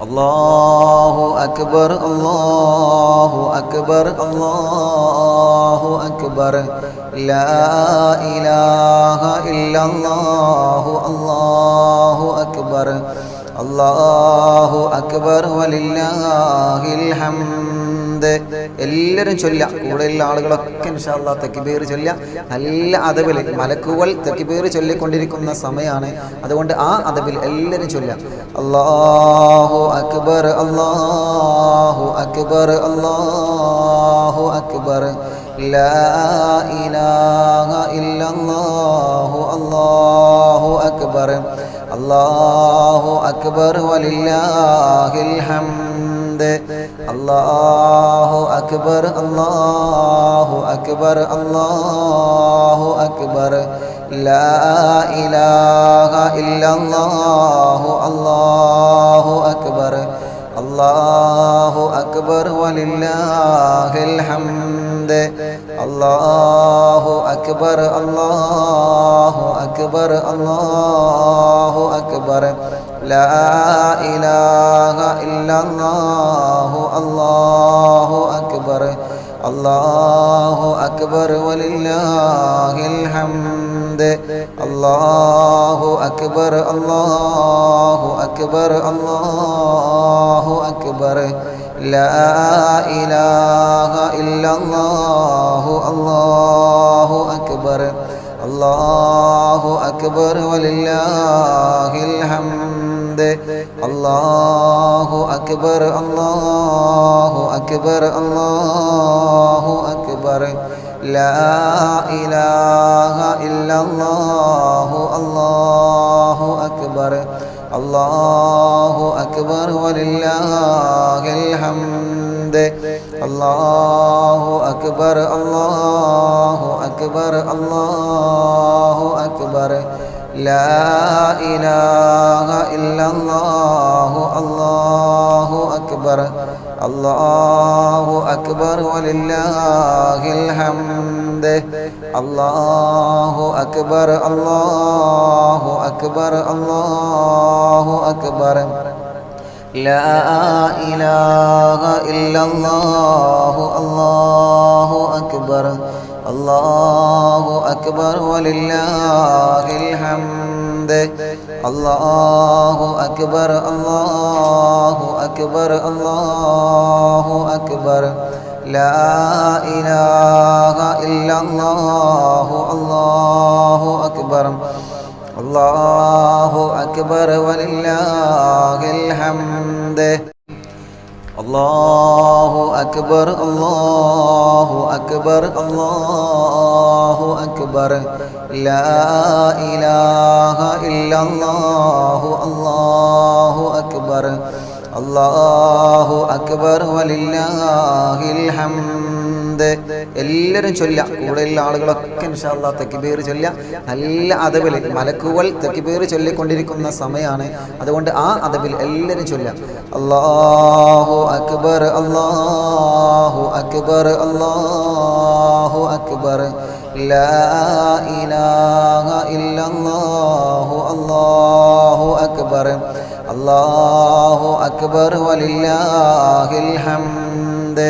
الله أكبر الله أكبر الله أكبر لا إله إلا الله الله أكبر الله أكبر ولله الحمد എല്ലാവരും ചൊല്ലുക. കൂടെയുള്ള ആളുകളൊക്കെ ഇൻഷാ അല്ലാഹ് തക്ബീർ ചൊല്ലുക. നല്ല അദബിൽ മലക്കുകൾ തക്ബീർ ചൊല്ലിക്കൊണ്ടിരിക്കുന്ന സമയമാണ്. അതുകൊണ്ട് ആ അദബിൽ എല്ലാവരും ചൊല്ലുക. അല്ലാഹു അക്ബർ അല്ലാഹു അക്ബർ അല്ലാഹു അക്ബർ ലാ ഇലാഹ ഇല്ലല്ലാഹു അല്ലാഹു അക്ബർ അല്ലാഹു അക്ബർ വലില്ലാഹിൽ ഹംദ് അല്ലാഹു അക്ബർ അല്ലാഹു അക്ബർ അല്ലാഹു അക്ബർ ലാ ഇലാഹ ഇല്ലല്ലാഹു അല്ലാഹു അക്ബർ അല്ലാഹു അക്ബർ വലില്ലാഹിൽ ഹംദ് അല്ലാഹു അക്ബർ അല്ലാഹു അക്ബർ അല്ലാഹു അക്ബർ ലാ ഇലാഹ ഇല്ലല്ലാഹു അല്ലാഹു അക്ബർ അല്ലാഹു അക്ബർ വലില്ലാഹിൽ ഹംദ് അല്ലാഹു അക്ബർ അല്ലാഹു അക്ബർ അല്ലാഹു അക്ബർ ലാ ഇലാഹ ഇല്ലല്ലാഹു അല്ലാഹു അക്ബർ അല്ലാഹു അക്ബർ വലില്ലാഹിൽ ഹംദ് അല്ലാഹു അക്ബർ അല്ലാഹു അക്ബർ അല്ലാഹു അക്ബർ ലാ ഇലാഹ ഇല്ലല്ലാഹു അല്ലാഹു അക്ബർ അല്ലാഹു അക്ബർ വലില്ലാഹിൽ ഹംദ് അല്ലാഹു അക്ബർ അല്ലാഹു അക്ബർ അല്ലാഹു അക്ബർ ലാ ഇലാഹ ഇല്ലല്ലാഹു അല്ലാഹു അക്ബർ അല്ലാഹു അക്ബർ വലില്ലാഹിൽ ഹംദ് അല്ലാഹു അക്ബർ അല്ലാഹു അക്ബർ അല്ലാഹു അക്ബർ ലാ ഇലാഹ ഇല്ലല്ലാഹു അല്ലാഹു അക്ബർ അല്ലാഹു അക്ബർ വലില്ലാഹിൽ ഹംദ് അല്ലാഹു അക്ബർ അല്ലാഹു അക്ബർ അല്ലാഹു അക്ബർ ലാ ഇലാഹ ഇല്ലല്ലാഹു അല്ലാഹു അക്ബർ അല്ലാഹു അക്ബർ വലില്ലാഹിൽ ഹംദ് അല്ലാഹു അക്ബർ അല്ലാഹു അക്ബർ അല്ലാഹു അക്ബർ ലാ ഇലാഹ ഇല്ലല്ലാഹു അല്ലാഹു അക്ബർ അല്ലാഹു അക്ബർ വലില്ലാഹിൽ ഹംദ് എല്ലാവരും ചൊല്ലുക. കൂടെയുള്ള ആളുകളൊക്കെ ഇൻഷാ അല്ലാഹ് തക്ബീർ ചൊല്ലുക. നല്ല അദബിൽ മലക്കുകൾ തക്ബീർ ചൊല്ലിക്കൊണ്ടിരിക്കുന്ന സമയമാണ്. അതുകൊണ്ട് ആ അദബിൽ എല്ലാവരും ചൊല്ലുക. അല്ലാഹു അക്ബർ അല്ലാഹു അക്ബർ അല്ലാഹു അക്ബർ ലാ ഇലാഹ ഇല്ലല്ലാഹു അല്ലാഹു അക്ബർ അല്ലാഹു അക്ബർ വലില്ലാഹിൽ ഹംദ്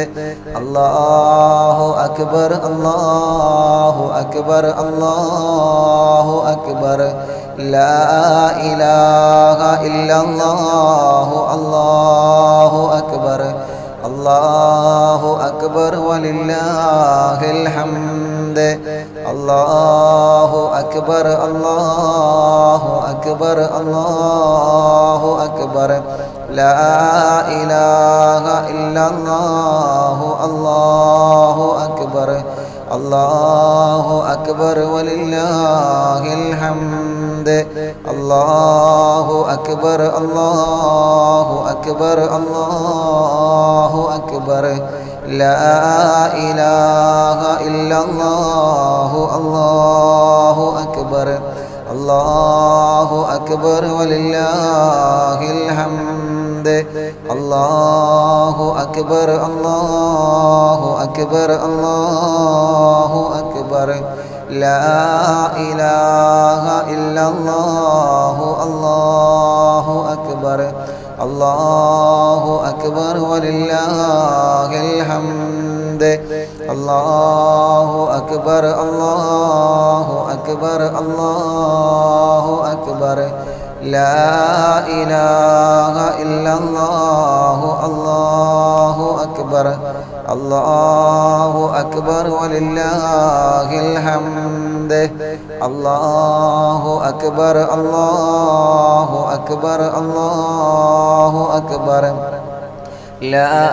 അല്ലാഹു അക്ബർ അല്ലാഹു അക്ബർ അല്ലാഹു അക്ബർ ലാ ഇലാഹ ഇല്ലല്ലാഹു അല്ലാഹു അക്ബർ അല്ലാഹു അക്ബർ വലില്ലാഹിൽ ഹംദ് അല്ലാഹു അക്ബർ അല്ലാഹു അക്ബർ അല്ലാഹു അക്ബർ ലാ ഇലാഹ ഇല്ലല്ലാഹു അല്ലാഹു അക്ബർ അല്ലാഹു അക്ബർ വലില്ലാഹിൽ ഹംദ് അല്ലാഹു അക്ബർ അല്ലാഹു അക്ബർ അല്ലാഹു അക്ബർ ലാ ഇലാഹ ഇല്ലല്ലാഹു അല്ലാഹു അക്ബർ അല്ലാഹു അക്ബർ വലില്ലാഹിൽ ഹംദ് അല്ലാഹു അക്ബർ അല്ലാഹു അക്ബർ അല്ലാഹു അക്ബർ لا إله إلا الله الله أكبر الله أكبر ولله الحمد الله أكبر الله أكبر الله أكبر لا إله إلا الله الله أكبر الله أكبر ولله الحمد الله أكبر الله أكبر الله أكبر لا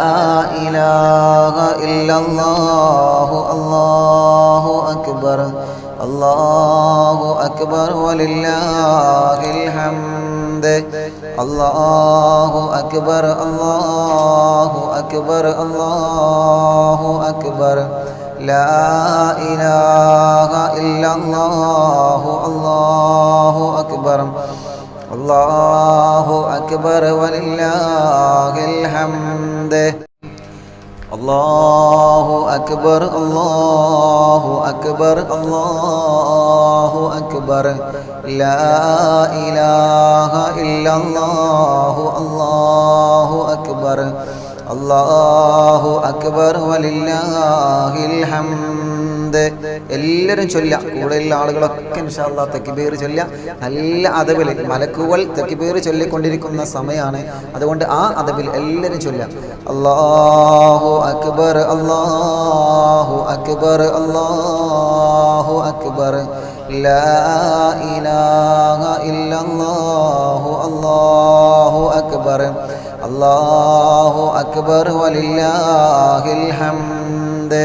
إله إلا الله الله أكبر الله أكبر ولله الحمد الله أكبر الله أكبر الله أكبر لا إله إلا الله الله أكبر الله أكبر ولله الحمد الله أكبر الله أكبر الله أكبر لا إله إلا الله الله أكبر الله أكبر ولله الحمد എല്ലാവരും ചൊല്ല കൂടെയുള്ള ആളുകളൊക്കെ ഇൻഷാ അല്ലാഹ് തക്ബീർ ചൊല്ല നല്ല അദബിൽ മലക്കുകൾ തക്ബീർ ചൊല്ലിക്കൊണ്ടിരിക്കുന്ന സമയമാണ് അതുകൊണ്ട് ആ അദബിൽ എല്ലാവരും ചൊല്ല അല്ലാഹു അക്ബർ അല്ലാഹു അക്ബർ അല്ലാഹു അക്ബർ ലാ ഇലാഹ ഇല്ലല്ലാഹു അല്ലാഹു അക്ബർ അല്ലാഹു അക്ബർ വലില്ലാഹിൽ ഹംദ്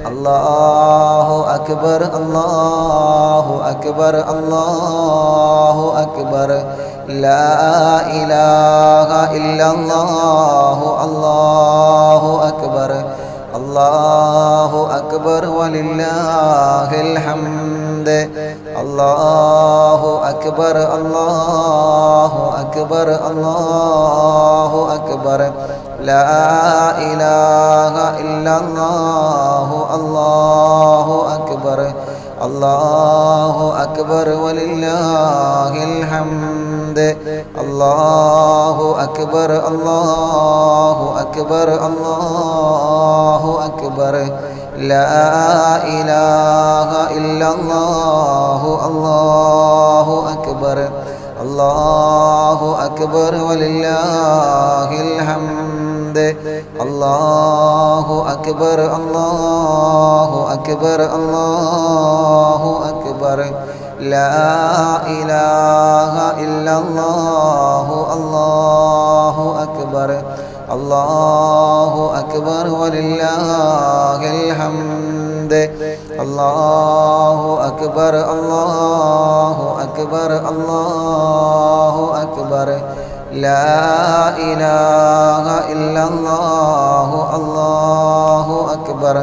അല്ലാഹു അക്ബർ അല്ലാഹു അക്ബർ അല്ലാഹു അക്ബർ ലാ ഇലാഹ ഇല്ലല്ലാഹു അല്ലാഹു അക്ബർ അല്ലാഹു അക്ബർ വലില്ലാഹിൽ ഹംദ് അല്ലാഹു അക്ബർ അല്ലാഹു അക്ബർ അല്ലാഹു അക്ബർ ലാ ഇലാഹ ഇല്ലല്ലാഹു അല്ലാഹു അക്ബർ അല്ലാഹു അക്ബർ വലില്ലാഹിൽ ഹംദ് അല്ലാഹു അക്ബർ അല്ലാഹു അക്ബർ അല്ലാഹു അക്ബർ ലാ ഇലാഹ ഇല്ലല്ലാഹു അല്ലാഹു അക്ബർ അല്ലാഹു അക്ബർ വലില്ലാഹിൽ ഹംദ് അല്ലാഹു അക്ബർ അല്ലാഹു അക്ബർ അല്ലാഹു അക്ബർ ലാ ഇലാഹ ഇല്ലല്ലാഹു അല്ലാഹു അക്ബർ അല്ലാഹു അക്ബർ വലില്ലാഹിൽ ഹംദ് അല്ലാഹു അക്ബർ അല്ലാഹു അക്ബർ അല്ലാഹു അക്ബർ ലാ ഇലാഹ ഇല്ലല്ലാഹു അല്ലാഹു അക്ബർ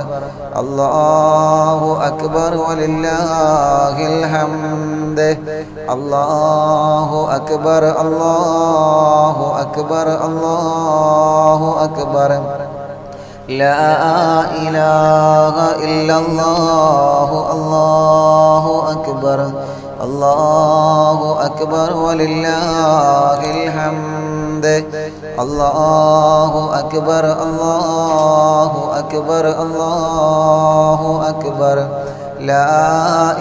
അല്ലാഹു അക്ബർ വലില്ലാഹിൽ ഹംദ് അല്ലാഹു അക്ബർ അല്ലാഹു അക്ബർ അല്ലാഹു അക്ബർ ലാ ഇലാഹ ഇല്ലല്ലാഹു അല്ലാഹു അക്ബർ അല്ലാഹു അക്ബർ വലില്ലാഹിൽ ഹംദ് അല്ലാഹു അക്ബർ അല്ലാഹു അക്ബർ അല്ലാഹു അക്ബർ ലാ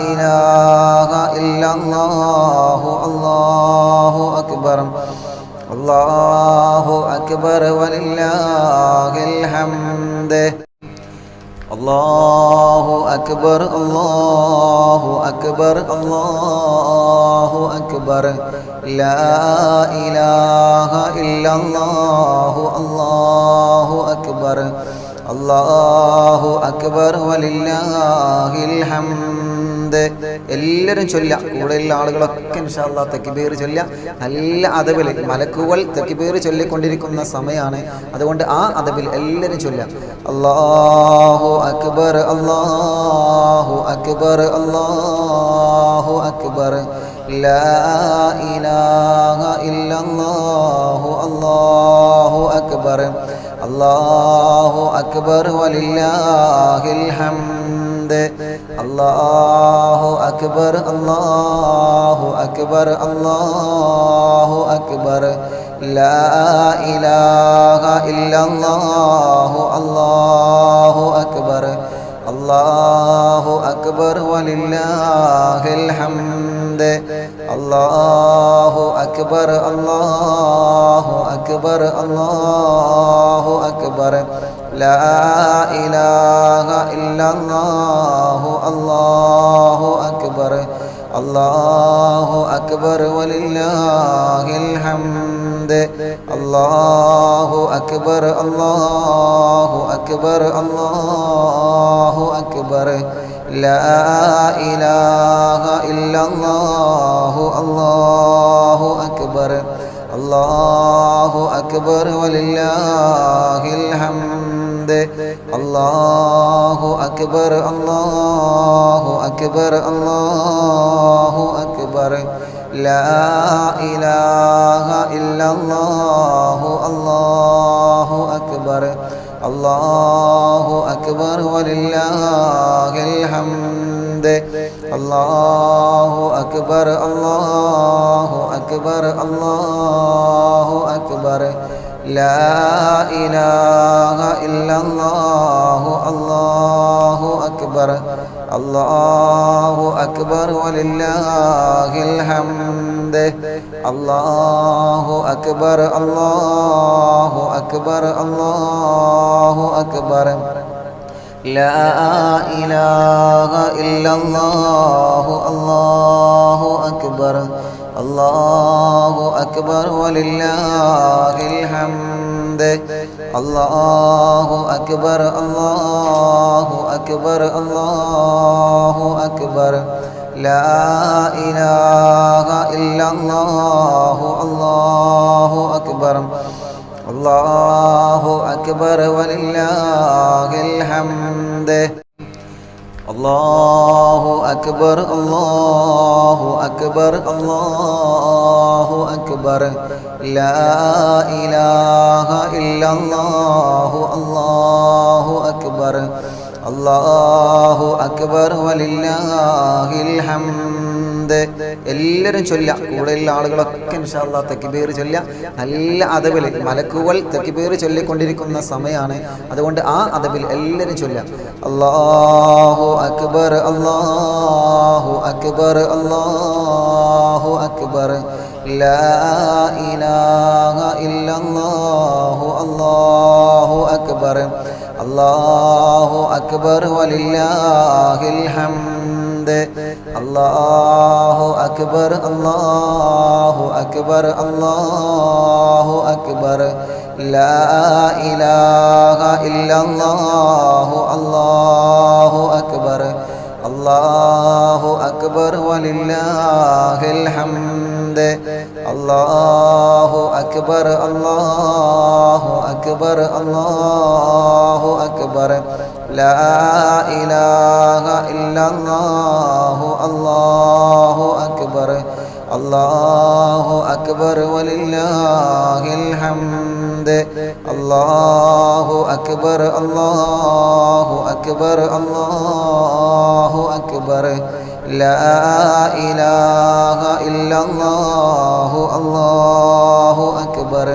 ഇലാഹ ഇല്ലല്ലാഹു അല്ലാഹു അക്ബർ അല്ലാഹു അക്ബർ വലില്ലാഹിൽ ഹംദ് അല്ലാഹു അക്ബർ അല്ലാഹു അക്ബർ അല്ലാഹു അക്ബർ ലാ ഇലാഹ ഇല്ലല്ലാഹു അല്ലാഹു അക്ബർ അല്ലാഹു അക്ബർ വലില്ലാഹിൽ ഹംദ് എല്ലാവരും ചൊല്ല കൂടെയുള്ള ആളുകളൊക്കെ ഇൻഷാ അല്ലാഹ് തക്ബീർ ചൊല്ല നല്ല അദബിൽ മലക്കുകൾ തക്ബീർ ചൊല്ലിക്കൊണ്ടിരിക്കുന്ന സമയമാണ് അതുകൊണ്ട് ആ അദബിൽ എല്ലാവരും ചൊല്ല അല്ലാഹു അക്ബർ അല്ലാഹു അക്ബർ അല്ലാഹു അക്ബർ ലാ ഇലാഹ ഇല്ലല്ലാഹു അല്ലാഹു അക്ബർ അല്ലാഹു അക്ബർ വലില്ലാഹിൽ ഹംദ് അല്ലാഹു أكبر الله أكبر الله أكبر لا إله إلا الله الله أكبر الله أكبر ولله الحمد الله أكبر الله أكبر الله أكبر لا إله إلا الله الله أكبر الله أكبر ولله الحمد الله أكبر الله أكبر الله أكبر لا إله إلا الله الله أكبر الله أكبر ولله الحمد الله أكبر الله أكبر الله أكبر لا إله إلا الله الله أكبر الله أكبر ولله الحمد الله أكبر الله أكبر الله أكبر لا إله إلا الله الله أكبر الله أكبر ولله الحمد الله أكبر الله أكبر الله أكبر لا إله إلا الله الله أكبر الله أكبر ولله الحمد الله أكبر الله أكبر الله أكبر لا إله إلا الله الله أكبر الله أكبر ولله الحمد الله أكبر الله أكبر الله أكبر لا إله إلا الله الله أكبر الله أكبر ولله الحمد എല്ലാവരും ചൊല്ലുക. കൂടെയുള്ള ആളുകളൊക്കെ ഇൻഷാ അല്ലാഹ് തക്ബീർ ചൊല്ലുക. നല്ല അദബിൽ മലക്കുകൾ തക്ബീർ ചൊല്ലിക്കൊണ്ടിരിക്കുന്ന സമയമാണ്. അതുകൊണ്ട് ആ അദബിൽ എല്ലാവരും ചൊല്ലുക. അല്ലാഹു അക്ബർ അല്ലാഹു അക്ബർ അല്ലാഹു അക്ബർ ലാ ഇലാഹ ഇല്ലല്ലാഹു അല്ലാഹു അക്ബർ അല്ലാഹു അക്ബർ വലില്ലാഹിൽ ഹംദ് അല്ലാഹു അക്ബർ അല്ലാഹു അക്ബർ അല്ലാഹു അക്ബർ ലാ ഇലാഹ ഇല്ലല്ലാഹു അല്ലാഹു അക്ബർ അല്ലാഹു അക്ബർ വലില്ലാഹിൽ ഹംദ് അല്ലാഹു അക്ബർ അല്ലാഹു അക്ബർ അല്ലാഹു അക്ബർ ലാ ഇലാഹ ഇല്ലല്ലാഹു അല്ലാഹു അക്ബർ അല്ലാഹു അക്ബർ വലില്ലാഹിൽ ഹംദ് അല്ലാഹു അക്ബർ അല്ലാഹു അക്ബർ അല്ലാഹു അക്ബർ ലാ ഇലാഹ ഇല്ലല്ലാഹു അല്ലാഹു അക്ബർ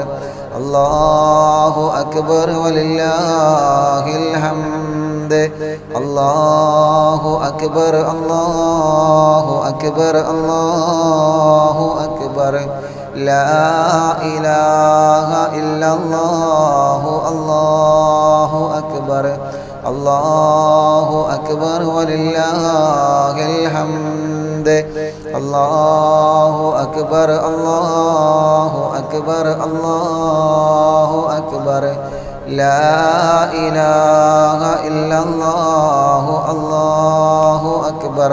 അല്ലാഹു അക്ബർ വലില്ലാഹിൽ ഹംദ് അല്ലാഹു അക്ബർ അല്ലാഹു അക്ബർ അല്ലാഹു അക്ബർ ലാ ഇലാഹ ഇല്ലല്ലാഹു അല്ലാഹു അക്ബർ അല്ലാഹു അക്ബർ വലില്ലാഹിൽ ഹംദ് അല്ലാഹു അക്ബർ അല്ലാഹു അക്ബർ അല്ലാഹു അക്ബർ ലാ ഇലാഹ ഇല്ലല്ലാഹു അല്ലാഹു അക്ബർ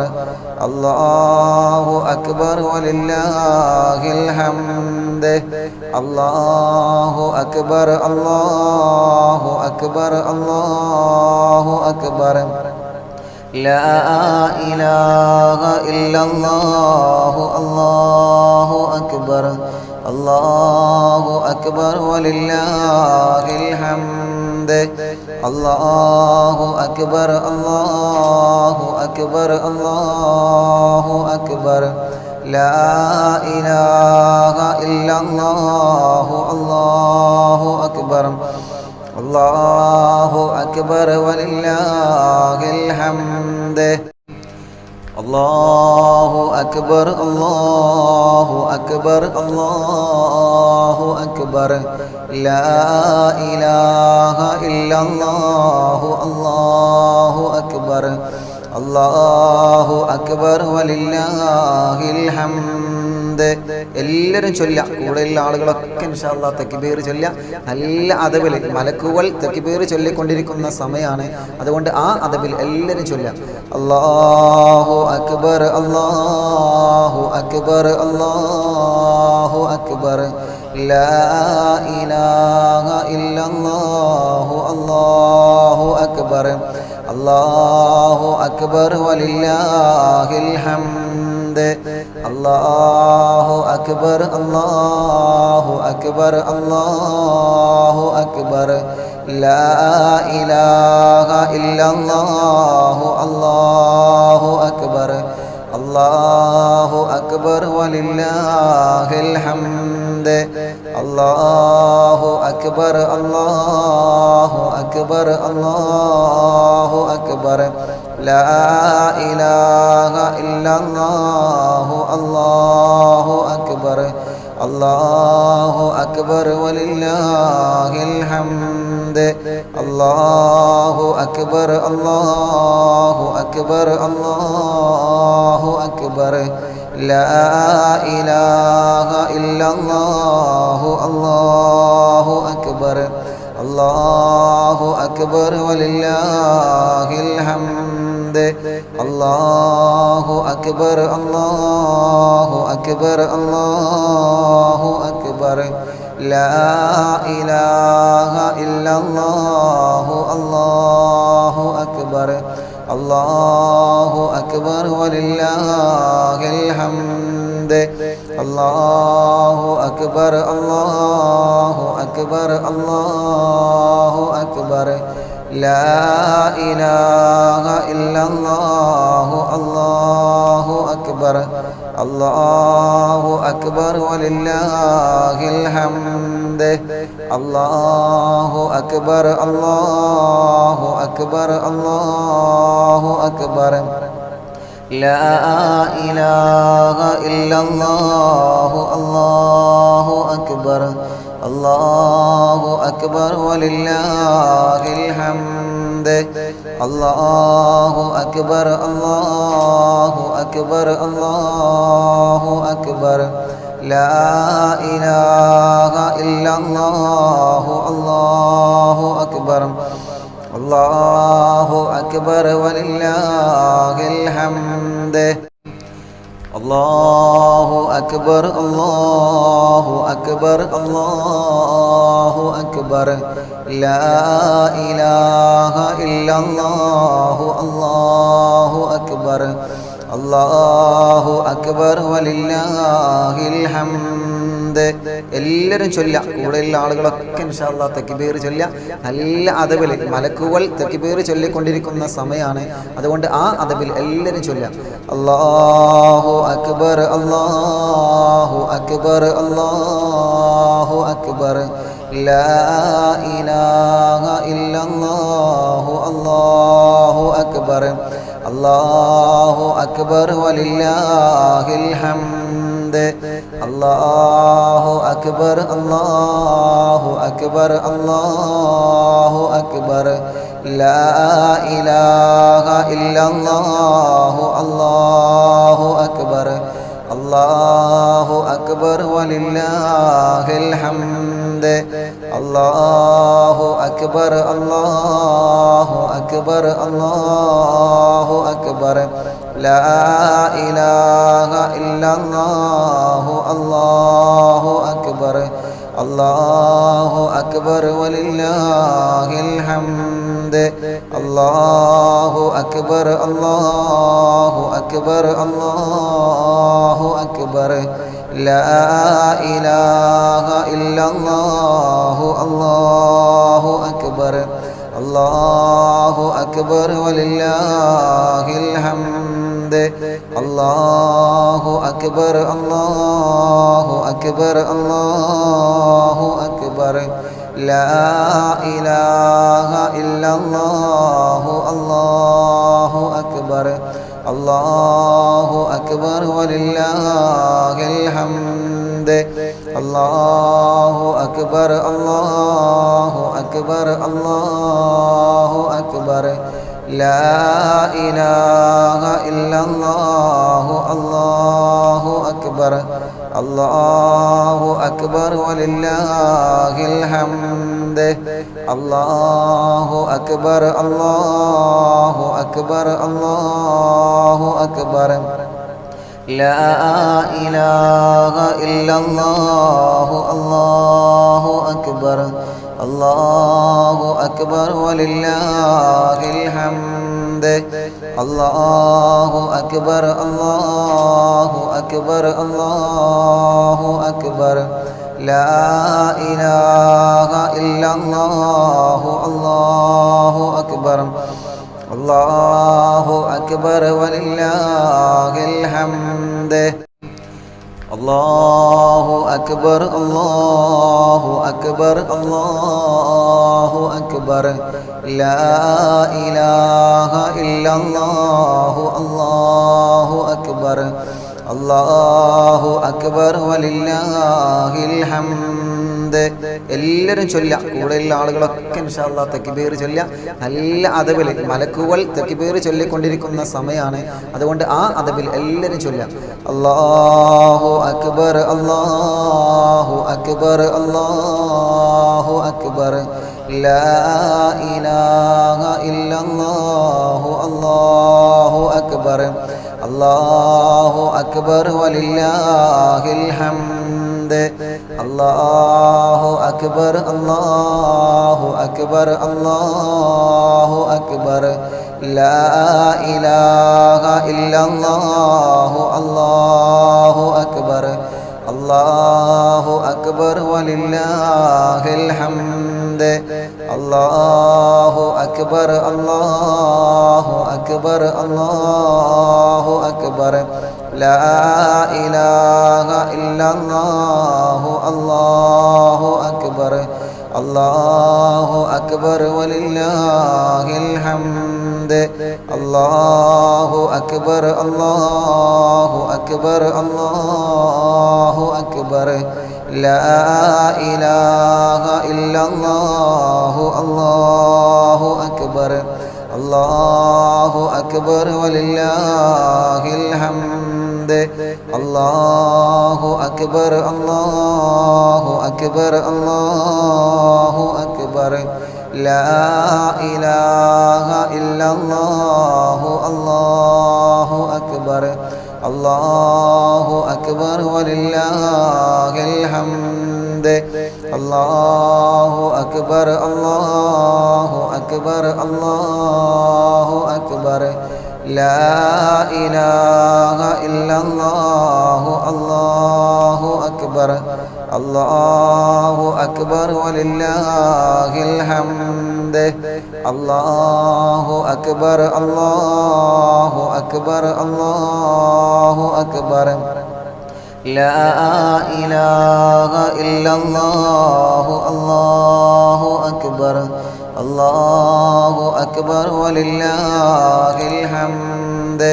അല്ലാഹു അക്ബർ വലില്ലാഹിൽ ഹംദ് അല്ലാഹു അക്ബർ അല്ലാഹു അക്ബർ അല്ലാഹു അക്ബർ ലാ ഇലാഹ ഇല്ലല്ലാഹു അല്ലാഹു അക്ബർ അല്ലാഹു അക്ബർ വലില്ലാഹിൽ ഹംദ് الله أكبر الله أكبر الله أكبر لا إله إلا الله الله أكبر الله أكبر ولله الحمد الله أكبر الله أكبر الله أكبر لا إله إلا الله الله أكبر الله أكبر ولله الحمد എല്ലാവരും ചൊല്ല കൂടെയുള്ള ആളുകളൊക്കെ ഇൻഷാ അല്ലാഹ് തക്ബീർ ചൊല്ല നല്ല അദബിൽ മലക്കുകൾ തക്ബീർ ചൊല്ലിക്കൊണ്ടിരിക്കുന്ന സമയമാണ് അതുകൊണ്ട് ആ അദബിൽ എല്ലാവരും ചൊല്ല അല്ലാഹു അക്ബർ അല്ലാഹു അക്ബർ അല്ലാഹു അക്ബർ ലാ ഇലാഹ ഇല്ലല്ലാഹു അല്ലാഹു അക്ബർ അല്ലാഹു അക്ബർ വലില്ലാഹിൽ ഹംദ് അല്ലാഹു അക്ബർ അല്ലാഹു അക്ബർ അല്ലാഹു അക്ബർ ലാ ഇലാഹ ഇല്ലല്ലാഹു അല്ലാഹു അക്ബർ അല്ലാഹു അക്ബർ വലില്ലാഹിൽ ഹംദ് അല്ലാഹു അക്ബർ അല്ലാഹു അക്ബർ അല്ലാഹു അക്ബർ ലാ ഇലാഹ ഇല്ലല്ലാഹു അല്ലാഹു അക്ബർ അല്ലാഹു അക്ബർ വലില്ലാഹിൽ ഹംദ് അല്ലാഹു അക്ബർ അല്ലാഹു അക്ബർ അല്ലാഹു അക്ബർ ലാ ഇലാഹ ഇല്ലല്ലാഹു അല്ലാഹു അക്ബർ അല്ലാഹു അക്ബർ വലില്ലാഹിൽ ഹംദ് അല്ലാഹു അക്ബർ അല്ലാഹു അക്ബർ അല്ലാഹു അക്ബർ ലാ ഇലാഹ ഇല്ലല്ലാഹു അല്ലാഹു അക്ബർ അല്ലാഹു അക്ബർ വലില്ലാഹിൽ ഹംദ് അല്ലാഹു അക്ബർ അല്ലാഹു അക്ബർ അല്ലാഹു അക്ബർ ലാ ഇലാഹ ഇല്ലല്ലാഹു അല്ലാഹു അക്ബർ അല്ലാഹു അക്ബർ വലില്ലാഹിൽ ഹംദ് അല്ലാഹു അക്ബർ അല്ലാഹു അക്ബർ അല്ലാഹു അക്ബർ ലാ ഇലാഹ ഇല്ലല്ലാഹു അല്ലാഹു അക്ബർ അല്ലാഹു അക്ബർ വലില്ലാഹിൽ ഹംദ് അല്ലാഹു അക്ബർ അല്ലാഹു അക്ബർ അല്ലാഹു അക്ബർ ലാ ഇലാഹ ഇല്ലല്ലാഹു അല്ലാഹു അക്ബർ അല്ലാഹു അക്ബർ വലില്ലാഹിൽ ഹംദ് അല്ലാഹു അക്ബർ അല്ലാഹു അക്ബർ അല്ലാഹു അക്ബർ ലാ ഇലാഹ ഇല്ലല്ലാഹു അല്ലാഹു അക്ബർ അല്ലാഹു അക്ബർ വലില്ലാഹിൽ ഹംദ് എല്ലാവരും ചൊല്ല കൂടെയുള്ള ആളുകളൊക്കെ ഇൻഷാ അല്ലാഹ് തക്ബീർ ചൊല്ല നല്ല അദബിൽ മലക്കുകൾ തക്ബീർ ചൊല്ലിക്കൊണ്ടിരിക്കുന്ന സമയമാണ് അതുകൊണ്ട് ആ അദബിൽ എല്ലാവരും ചൊല്ല അല്ലാഹു അക്ബർ അല്ലാഹു അക്ബർ അല്ലാഹു അക്ബർ ലാ ഇലാഹ ഇല്ലല്ലാഹു അല്ലാഹു അക്ബർ അല്ലാഹു അക്ബർ വലില്ലാഹിൽ ഹംദ് അല്ലാഹു അക്ബർ അല്ലാഹു അക്ബർ അല്ലാഹു അക്ബർ ലാ ഇലാഹ ഇല്ലല്ലാഹു അല്ലാഹു അക്ബർ അല്ലാഹു അക്ബർ വലില്ലാഹിൽ ഹംദ് അല്ലാഹു അക്ബർ അല്ലാഹു അക്ബർ അല്ലാഹു അക്ബർ ലാ ഇലാഹ ഇല്ലല്ലാഹു അല്ലാഹു അക്ബർ അല്ലാഹു അക്ബർ വലില്ലാഹിൽ ഹംദ് അല്ലാഹു അക്ബർ അല്ലാഹു അക്ബർ അല്ലാഹു അക്ബർ ലാ ഇലാഹ ഇല്ലല്ലാഹു അല്ലാഹു അക്ബർ അല്ലാഹു അക്ബർ വലില്ലാഹിൽ ഹംദ് അല്ലാഹു അക്ബർ അല്ലാഹു അക്ബർ അല്ലാഹു അക്ബർ ലാ ഇലാഹ ഇല്ലല്ലാഹു അല്ലാഹു അക്ബർ അല്ലാഹു അക്ബർ വലില്ലാഹിൽ ഹംദ് അല്ലാഹു അക്ബർ അല്ലാഹു അക്ബർ അല്ലാഹു അക്ബർ ലാ ഇലാഹ ഇല്ലല്ലാഹു അല്ലാഹു അക്ബർ അല്ലാഹു അക്ബർ വലില്ലാഹിൽ ഹംദ് അല്ലാഹു അക്ബർ അല്ലാഹു അക്ബർ അല്ലാഹു അക്ബർ ലാ ഇലാഹ ഇല്ലല്ലാഹു അല്ലാഹു അക്ബർ അല്ലാഹു അക്ബർ വലില്ലാഹിൽ ഹംദ് അല്ലാഹു അക്ബർ അല്ലാഹു അക്ബർ അല്ലാഹു അക്ബർ ലാ ഇലാഹ ഇല്ലല്ലാഹു അല്ലാഹു അക്ബർ അല്ലാഹു അക്ബർ വലില്ലാഹിൽ ഹംദ് അല്ലാഹു അക്ബർ അല്ലാഹു അക്ബർ അല്ലാഹു അക്ബർ ലാ ഇലാഹ ഇല്ലല്ലാഹു അല്ലാഹു അക്ബർ അല്ലാഹു അക്ബർ വലില്ലാഹിൽ ഹംദ് എല്ലാവരും ചൊല്ലാം. കൂടെയുള്ള ആളുകളൊക്കെ ഇൻഷാ അല്ലാഹ് തക്ബീർ ചൊല്ലാം. നല്ല അദബിൽ മലക്കുകൾ തക്ബീർ ചൊല്ലിക്കൊണ്ടിരിക്കുന്ന സമയമാണ്. അതുകൊണ്ട് ആ അദബിൽ എല്ലാവരും ചൊല്ലാം. അല്ലാഹു അക്ബർ അല്ലാഹു അക്ബർ അല്ലാഹു അക്ബർ ലാ ഇലാഹ ഇല്ലല്ലാഹു അല്ലാഹു അക്ബർ അല്ലാഹു അക്ബർ വലില്ലാഹിൽ ഹംദ് അല്ലാഹു അക്ബർ അല്ലാഹു അക്ബർ അല്ലാഹു അക്ബർ ലാ ഇലാഹ ഇല്ലല്ലാഹു അല്ലാഹു അക്ബർ അല്ലാഹു അക്ബർ വലില്ലാഹിൽ ഹംദ് അല്ലാഹു അക്ബർ അല്ലാഹു അക്ബർ അല്ലാഹു അക്ബർ ലാ ഇലാഹ ഇല്ലല്ലാഹു അല്ലാഹു അക്ബർ അല്ലാഹു അക്ബർ വലില്ലാഹിൽ ഹംദ് അല്ലാഹു അക്ബർ അല്ലാഹു അക്ബർ അല്ലാഹു അക്ബർ ലാ ഇലാഹ ഇല്ലല്ലാഹു അല്ലാഹു അക്ബർ അല്ലാഹു അക്ബർ വലില്ലാഹിൽ ഹംദ് അല്ലാഹു അക്ബർ അല്ലാഹു അക്ബർ അല്ലാഹു അക്ബർ ലാ ഇലാഹ ഇല്ലല്ലാഹു അല്ലാഹു അക്ബർ അല്ലാഹു അക്ബർ വലില്ലാഹിൽ ഹംദ് അല്ലാഹു അക്ബർ അല്ലാഹു അക്ബർ അല്ലാഹു അക്ബർ ലാ ഇലാഹ ഇല്ലല്ലാഹു അല്ലാഹു അക്ബർ അല്ലാഹു അക്ബർ വലില്ലാഹിൽ ഹംദ് അല്ലാഹു അക്ബർ അല്ലാഹു അക്ബർ അല്ലാഹു അക്ബർ ലാ ഇലാഹ ഇല്ലല്ലാഹു അല്ലാഹു അക്ബർ അല്ലാഹു അക്ബർ വലില്ലാഹിൽ ഹംദ്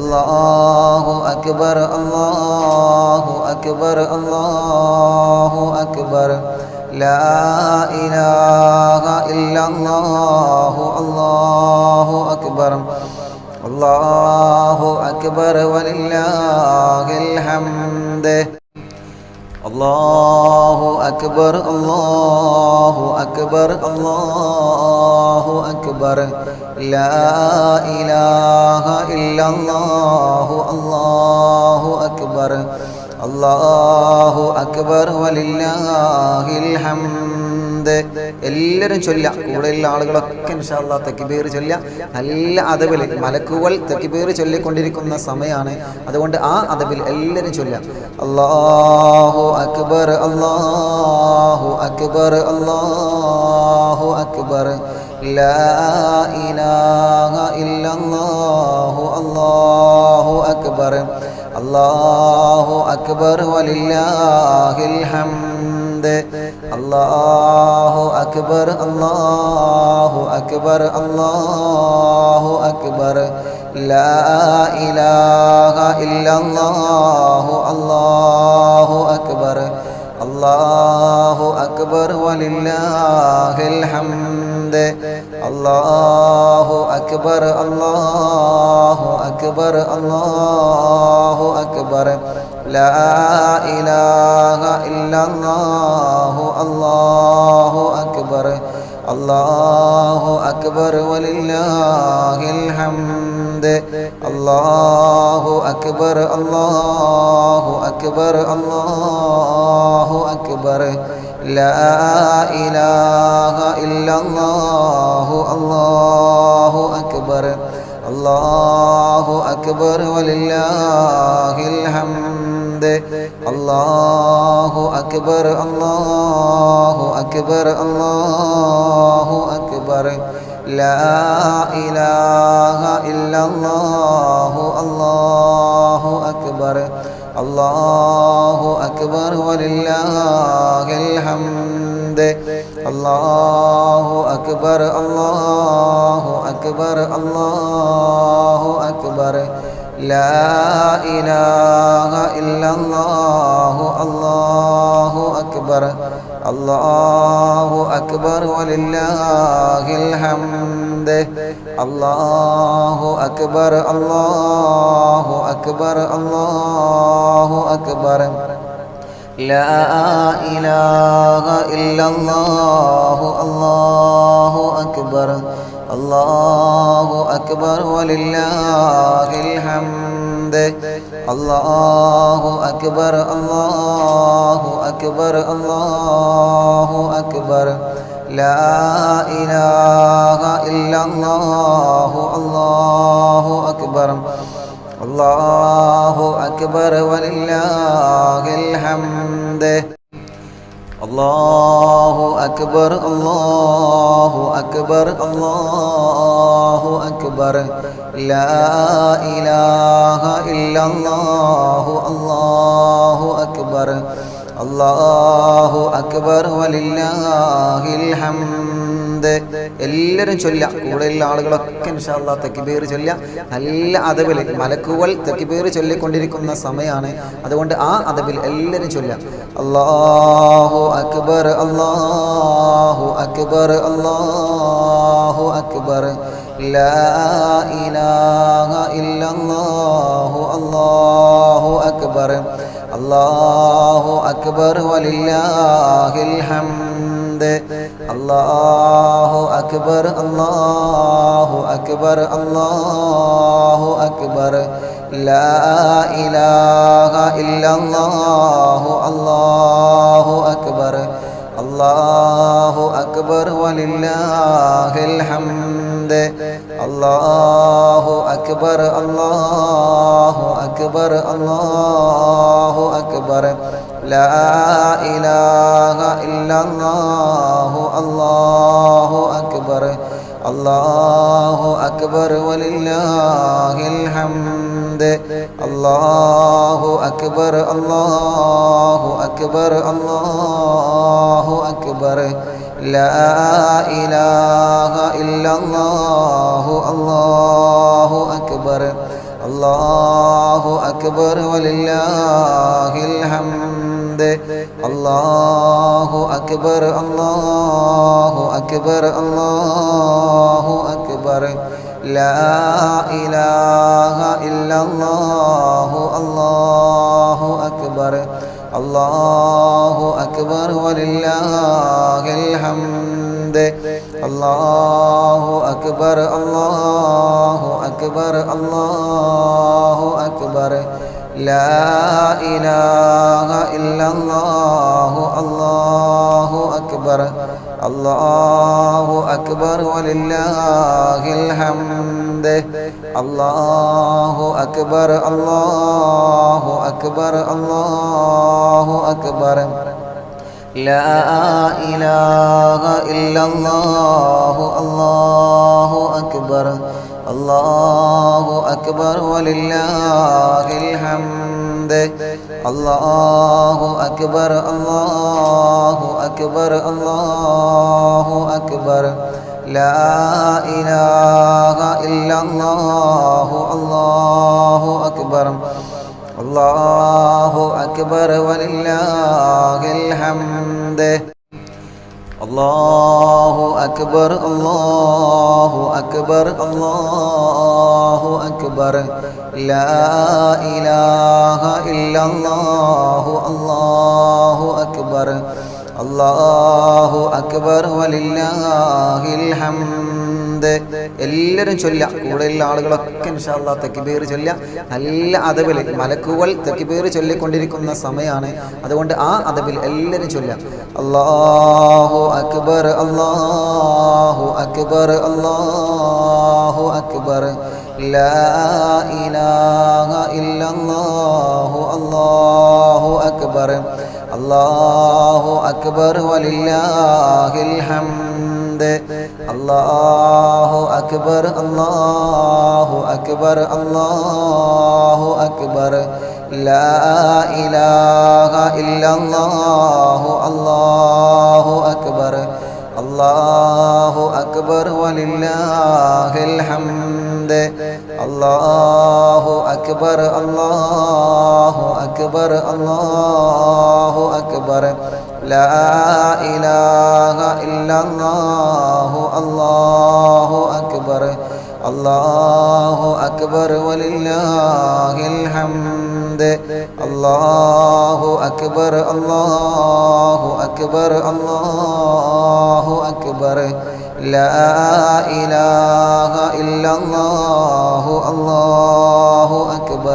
അല്ലാഹു അക്ബർ അല്ലാഹു അക്ബർ അല്ലാഹു അക്ബർ ലാ ഇലാഹ ഇല്ലല്ലാഹു അല്ലാഹു അക്ബർ അല്ലാഹു അക്ബർ വലില്ലാഹിൽ ഹംദ് അല്ലാഹു അക്ബർ അല്ലാഹു അക്ബർ അല്ലാഹു അക്ബർ ലാ ഇലാഹ ഇല്ലല്ലാഹു അല്ലാഹു അക്ബർ അല്ലാഹു അക്ബർ വലില്ലാഹിൽ ഹംദ് എല്ലാവരും ചൊല്ലാം. കൂടെയുള്ള ആളുകളൊക്കെ ഇൻഷാ അല്ലാഹ് തക്ബീർ ചൊല്ലാം. നല്ല അദബിൽ മലക്കുകൾ തക്ബീർ ചൊല്ലിക്കൊണ്ടിരിക്കുന്ന സമയമാണ്. അതുകൊണ്ട് ആ അദബിൽ എല്ലാവരും ചൊല്ലാം. അല്ലാഹു അക്ബർ അല്ലാഹു അക്ബർ അല്ലാഹു അക്ബർ لا إله إلا الله الله أكبر الله أكبر ولله الحمد الله أكبر الله أكبر الله أكبر لا إله إلا الله الله أكبر الله أكبر ولله الحمد الله أكبر الله أكبر الله أكبر لا إله إلا الله الله أكبر الله أكبر ولله الحمد الله أكبر الله أكبر الله أكبر لا إله إلا الله الله أكبر الله أكبر ولله الحمد الله أكبر الله أكبر الله أكبر لا إله إلا الله الله أكبر الله أكبر ولله الحمد الله أكبر الله أكبر الله أكبر لا إله إلا الله الله أكبر الله أكبر ولله الحمد الله أكبر الله أكبر الله أكبر لا إله إلا الله الله أكبر الله أكبر ولله الحمد الله أكبر الله أكبر الله أكبر لا إله إلا الله الله أكبر الله أكبر ولله الحمد الله أكبر الله أكبر الله أكبر لا إله إلا الله الله أكبر الله أكبر ولله الحمد എല്ലാവരും ചൊല്ല കൂടെയുള്ള ആളുകളൊക്കെ ഇൻഷാ അല്ലാഹ് തക്ബീർ ചൊല്ല നല്ല അദബിൽ മലക്കുകൾ തക്ബീർ ചൊല്ലിക്കൊണ്ടിരിക്കുന്ന സമയമാണ് അതുകൊണ്ട് ആ അദബിൽ എല്ലാവരും ചൊല്ല അല്ലാഹു അക്ബർ അല്ലാഹു അക്ബർ അല്ലാഹു അക്ബർ ലാ ഇലാഹ ഇല്ലല്ലാഹു അല്ലാഹു അക്ബർ അല്ലാഹു അക്ബർ വലില്ലാഹിൽ ഹംദ് അല്ലാഹു അക്ബർ അല്ലാഹു അക്ബർ അല്ലാഹു അക്ബർ ലാ ഇലാഹ ഇല്ലല്ലാഹു അല്ലാഹു അക്ബർ അല്ലാഹു അക്ബർ വലില്ലാഹിൽ ഹംദ് അല്ലാഹു അക്ബർ അല്ലാഹു അക്ബർ അല്ലാഹു അക്ബർ ലാ ഇലാഹ ഇല്ലല്ലാഹു അല്ലാഹു അക്ബർ അല്ലാഹു അക്ബർ വലില്ലാഹിൽ ഹംദ് അല്ലാഹു അക്ബർ അല്ലാഹു അക്ബർ അല്ലാഹു അക്ബർ ലാ ഇലാഹ ഇല്ലല്ലാഹു അല്ലാഹു അക്ബർ അല്ലാഹു അക്ബർ വലില്ലാഹിൽ ഹംദ് അല്ലാഹു അക്ബർ അല്ലാഹു അക്ബർ അല്ലാഹു അക്ബർ ലാ ഇലാഹ ഇല്ലല്ലാഹു അല്ലാഹു അക്ബർ അല്ലാഹു അക്ബർ വലില്ലാഹിൽ ഹംദ് അല്ലാഹു അക്ബർ അല്ലാഹു അക്ബർ അല്ലാഹു അക്ബർ ലാ ഇലാഹ ഇല്ലല്ലാഹു അല്ലാഹു അക്ബർ അല്ലാഹു അക്ബർ വലില്ലാഹിൽ ഹംദ് അല്ലാഹു അക്ബർ അല്ലാഹു അക്ബർ അല്ലാഹു അക്ബർ ലാ ഇലാഹ ഇല്ലല്ലാഹു അല്ലാഹു أكبر الله أكبر ولله الحمد الله أكبر الله أكبر الله أكبر لا إله إلا الله الله أكبر الله أكبر ولله الحمد الله أكبر الله أكبر الله أكبر لا إله إلا الله الله أكبر الله أكبر ولله الحمد എല്ലാവരും ചൊല്ലുക കൂടെയുള്ള ആളുകളൊക്കെ ഇൻഷാ അല്ലാഹ് തക്ബീർ ചൊല്ലുക നല്ല അദബിൽ മലക്കുകൾ തക്ബീർ ചൊല്ലിക്കൊണ്ടിരിക്കുന്ന സമയമാണ് അതുകൊണ്ട് ആ അദബിൽ എല്ലാവരും ചൊല്ലുക അല്ലാഹു അക്ബർ അല്ലാഹു അക്ബർ അല്ലാഹു അക്ബർ ലാ ഇലാഹ ഇല്ലല്ലാഹു അല്ലാഹു അക്ബർ അല്ലാഹു അക്ബർ വലില്ലാഹിൽ ഹംദ് അല്ലാഹു അക്ബർ അല്ലാഹു അക്ബർ അല്ലാഹു അക്ബർ ലാ ഇലാഹ ഇല്ലല്ലാഹു അല്ലാഹു അക്ബർ അല്ലാഹു അക്ബർ വലില്ലാഹിൽ ഹംദ് അല്ലാഹു അക്ബർ അല്ലാഹു അക്ബർ അല്ലാഹു അക്ബർ ലാ ഇലാഹ ഇല്ലല്ലാഹു അല്ലാഹു അക്ബർ അല്ലാഹു അക്ബർ വലില്ലാഹിൽ ഹംദ് അല്ലാഹു അക്ബർ അല്ലാഹു അക്ബർ അല്ലാഹു അക്ബർ ലാ ഇലാഹ ഇല്ലല്ലാഹു അല്ലാഹു അക്ബർ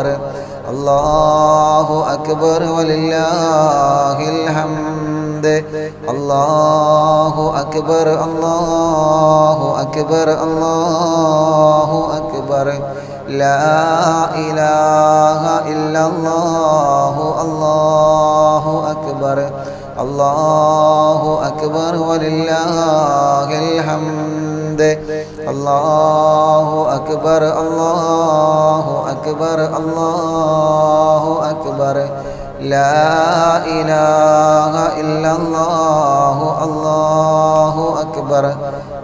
അല്ലാഹു അക്ബർ വലില്ലാഹിൽ ഹംദ് അല്ലാഹു അക്ബർ അല്ലാഹു അക്ബർ അല്ലാഹു അക്ബർ ലാ ഇലാഹ ഇല്ലല്ലാഹു അല്ലാഹു അക്ബർ അല്ലാഹു അക്ബർ വലില്ലാഹിൽ ഹംദ് അല്ലാഹു അക്ബർ അല്ലാഹു അക്ബർ അല്ലാഹു അക്ബർ ലാ ഇലാഹ ഇല്ലല്ലാഹു അല്ലാഹു അക്ബർ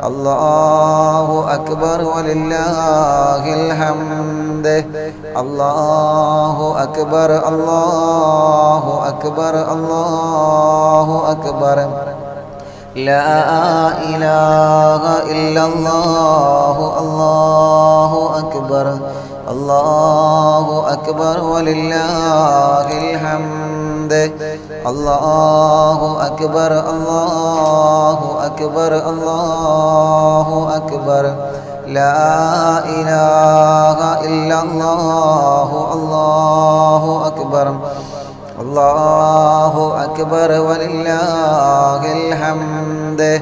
അല്ലാഹു അക്ബർ വലില്ലാഹിൽ ഹംദ് അല്ലാഹു അക്ബർ അല്ലാഹു അക്ബർ അല്ലാഹു അക്ബർ ലാ ഇലാഹ ഇല്ലല്ലാഹു അല്ലാഹു അക്ബർ അല്ലാഹു അക്ബർ വലില്ലാഹിൽ ഹംദ് അല്ലാഹു അക്ബർ അല്ലാഹു അക്ബർ അല്ലാഹു അക്ബർ ലാ ഇലാഹ ഇല്ലല്ലാഹു അല്ലാഹു അക്ബർ അല്ലാഹു അക്ബർ വലില്ലാഹിൽ ഹംദ്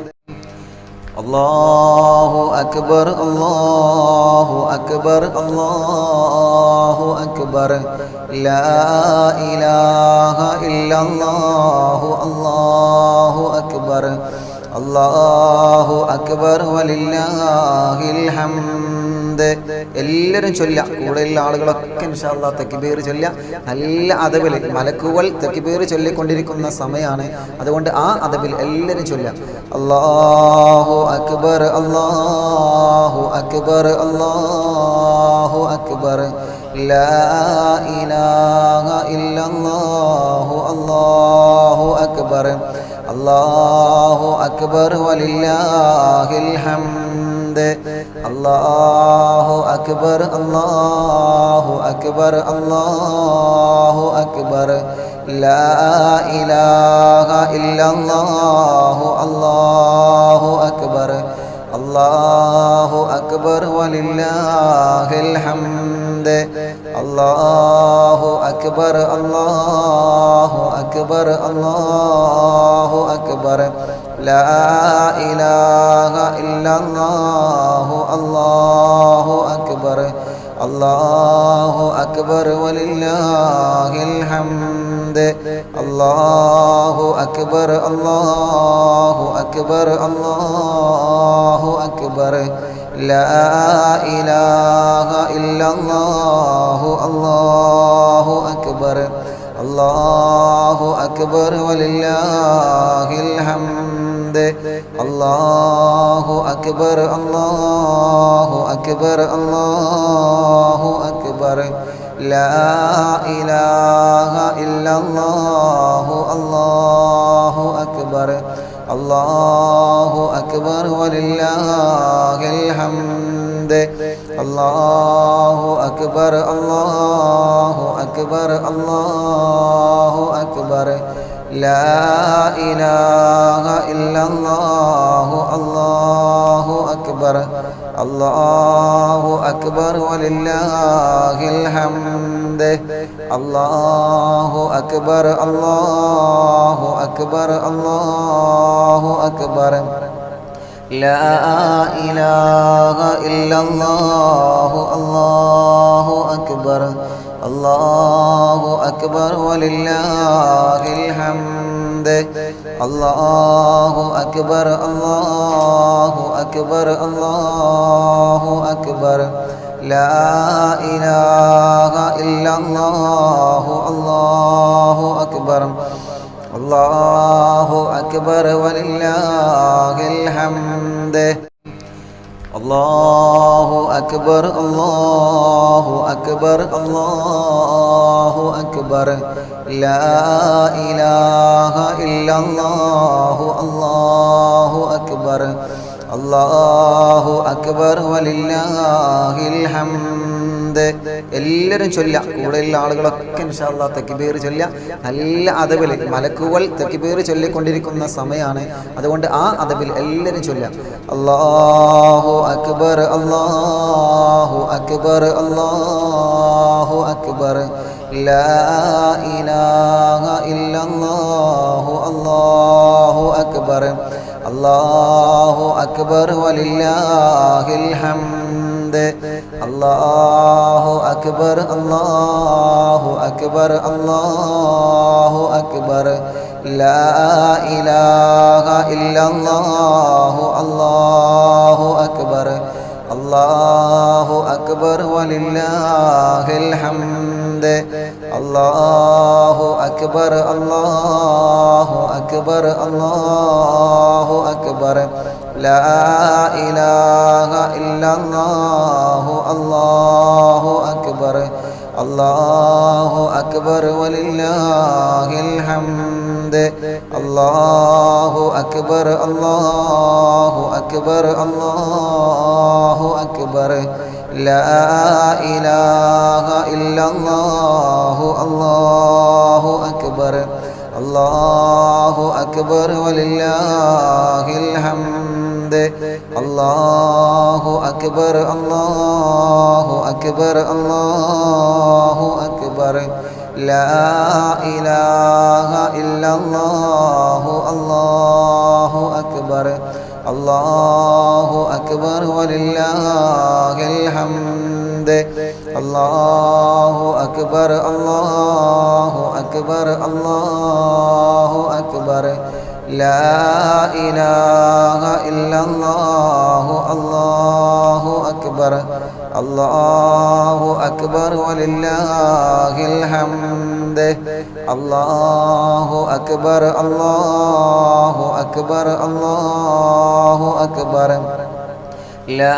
അല്ലാഹു അക്ബർ അല്ലാഹു അക്ബർ അല്ലാഹു അക്ബർ ലാ ഇലാഹ ഇല്ലല്ലാഹു അല്ലാഹു അക്ബർ അല്ലാഹു അക്ബർ വലില്ലാഹിൽ ഹംദ് എല്ലാവരും ചൊല്ലുക കൂടെയുള്ള ആളുകളൊക്കെ ഇൻഷാ അല്ലാഹ് തക്ബീർ ചൊല്ലുക നല്ല അദബിൽ മലക്കുകൾ തക്ബീർ ചൊല്ലിക്കൊണ്ടിരിക്കുന്ന സമയമാണ് അതുകൊണ്ട് ആ അദബിൽ എല്ലാവരും ചൊല്ലുക അല്ലാഹു അക്ബർ അല്ലാഹു അക്ബർ അല്ലാഹു അക്ബർ ലാ ഇലാഹ ഇല്ലല്ലാഹു അല്ലാഹു അക്ബർ അല്ലാഹു അക്ബർ വലില്ലാഹിൽ ഹംദ് അല്ലാഹു അക്ബർ അല്ലാഹു അക്ബർ അല്ലാഹു അക്ബർ ലാ ഇലാഹ ഇല്ലല്ലാഹു അല്ലാഹു അക്ബർ അല്ലാഹു അക്ബർ വലില്ലാഹിൽ ഹംദ് അല്ലാഹു അക്ബർ അല്ലാഹു അക്ബർ അല്ലാഹു അക്ബർ ലാ ഇലാഹ ഇല്ലല്ലാഹു അല്ലാഹു അക്ബർ അല്ലാഹു അക്ബർ വലില്ലാഹിൽ ഹംദ് അല്ലാഹു അക്ബർ അല്ലാഹു അക്ബർ അല്ലാഹു അക്ബർ لا إله إلا الله الله أكبر الله أكبر ولله الحمد الله أكبر الله أكبر الله أكبر لا إله إلا الله الله أكبر الله أكبر ولله الحمد الله أكبر الله أكبر الله أكبر لا إله إلا الله الله أكبر الله أكبر ولله الحمد الله أكبر الله أكبر الله أكبر لا إله إلا الله الله أكبر الله أكبر ولله الحمد الله أكبر الله أكبر الله أكبر لا إله إلا الله الله أكبر الله أكبر ولله الحمد الله أكبر الله أكبر الله أكبر لا إله إلا الله الله أكبر الله أكبر ولله الحمد എല്ലാവരും ചൊല്ല കൂടെയുള്ള ആളുകളൊക്കെ ഇൻഷാ അല്ലാഹ് തക്ബീർ ചൊല്ല നല്ല അദബിൽ മലക്കുകൾ തക്ബീർ ചൊല്ലിക്കൊണ്ടിരിക്കുന്ന സമയമാണ് അതുകൊണ്ട് ആ അദബിൽ എല്ലാവരും ചൊല്ല അല്ലാഹു അക്ബർ അല്ലാഹു അക്ബർ അല്ലാഹു അക്ബർ ലാ ഇലാഹ ഇല്ലല്ലാഹു അല്ലാഹു അക്ബർ അല്ലാഹു അക്ബർ വലില്ലാഹിൽ ഹംദ് അല്ലാഹു അക്ബർ അല്ലാഹു അക്ബർ അല്ലാഹു അക്ബർ ലാ ഇലാഹ ഇല്ലല്ലാഹു അല്ലാഹു അക്ബർ അല്ലാഹു അക്ബർ വലില്ലാഹിൽ ഹംദ് അല്ലാഹു അക്ബർ അല്ലാഹു അക്ബർ അല്ലാഹു അക്ബർ ലാ ഇലാഹ ഇല്ലല്ലാഹു അല്ലാഹു അക്ബർ അല്ലാഹു അക്ബർ വലില്ലാഹിൽ ഹംദ് അല്ലാഹു അക്ബർ അല്ലാഹു അക്ബർ അല്ലാഹു അക്ബർ ലാ ഇലാഹ ഇല്ലല്ലാഹു അല്ലാഹു അക്ബർ അല്ലാഹു അക്ബർ വലില്ലാഹിൽ ഹംദ് അല്ലാഹു അക്ബർ അല്ലാഹു അക്ബർ അല്ലാഹു അക്ബർ ലാ ഇലാഹ ഇല്ലല്ലാഹു അല്ലാഹു അക്ബർ അല്ലാഹു അക്ബർ വലില്ലാഹിൽ ഹംദ് അല്ലാഹു അക്ബർ അല്ലാഹു അക്ബർ അല്ലാഹു അക്ബർ ലാ ഇലാഹ ഇല്ലല്ലാഹു അല്ലാഹു അക്ബർ അല്ലാഹു അക്ബർ വലില്ലാഹിൽ ഹംദ് അല്ലാഹു അക്ബർ അല്ലാഹു അക്ബർ അല്ലാഹു അക്ബർ ലാ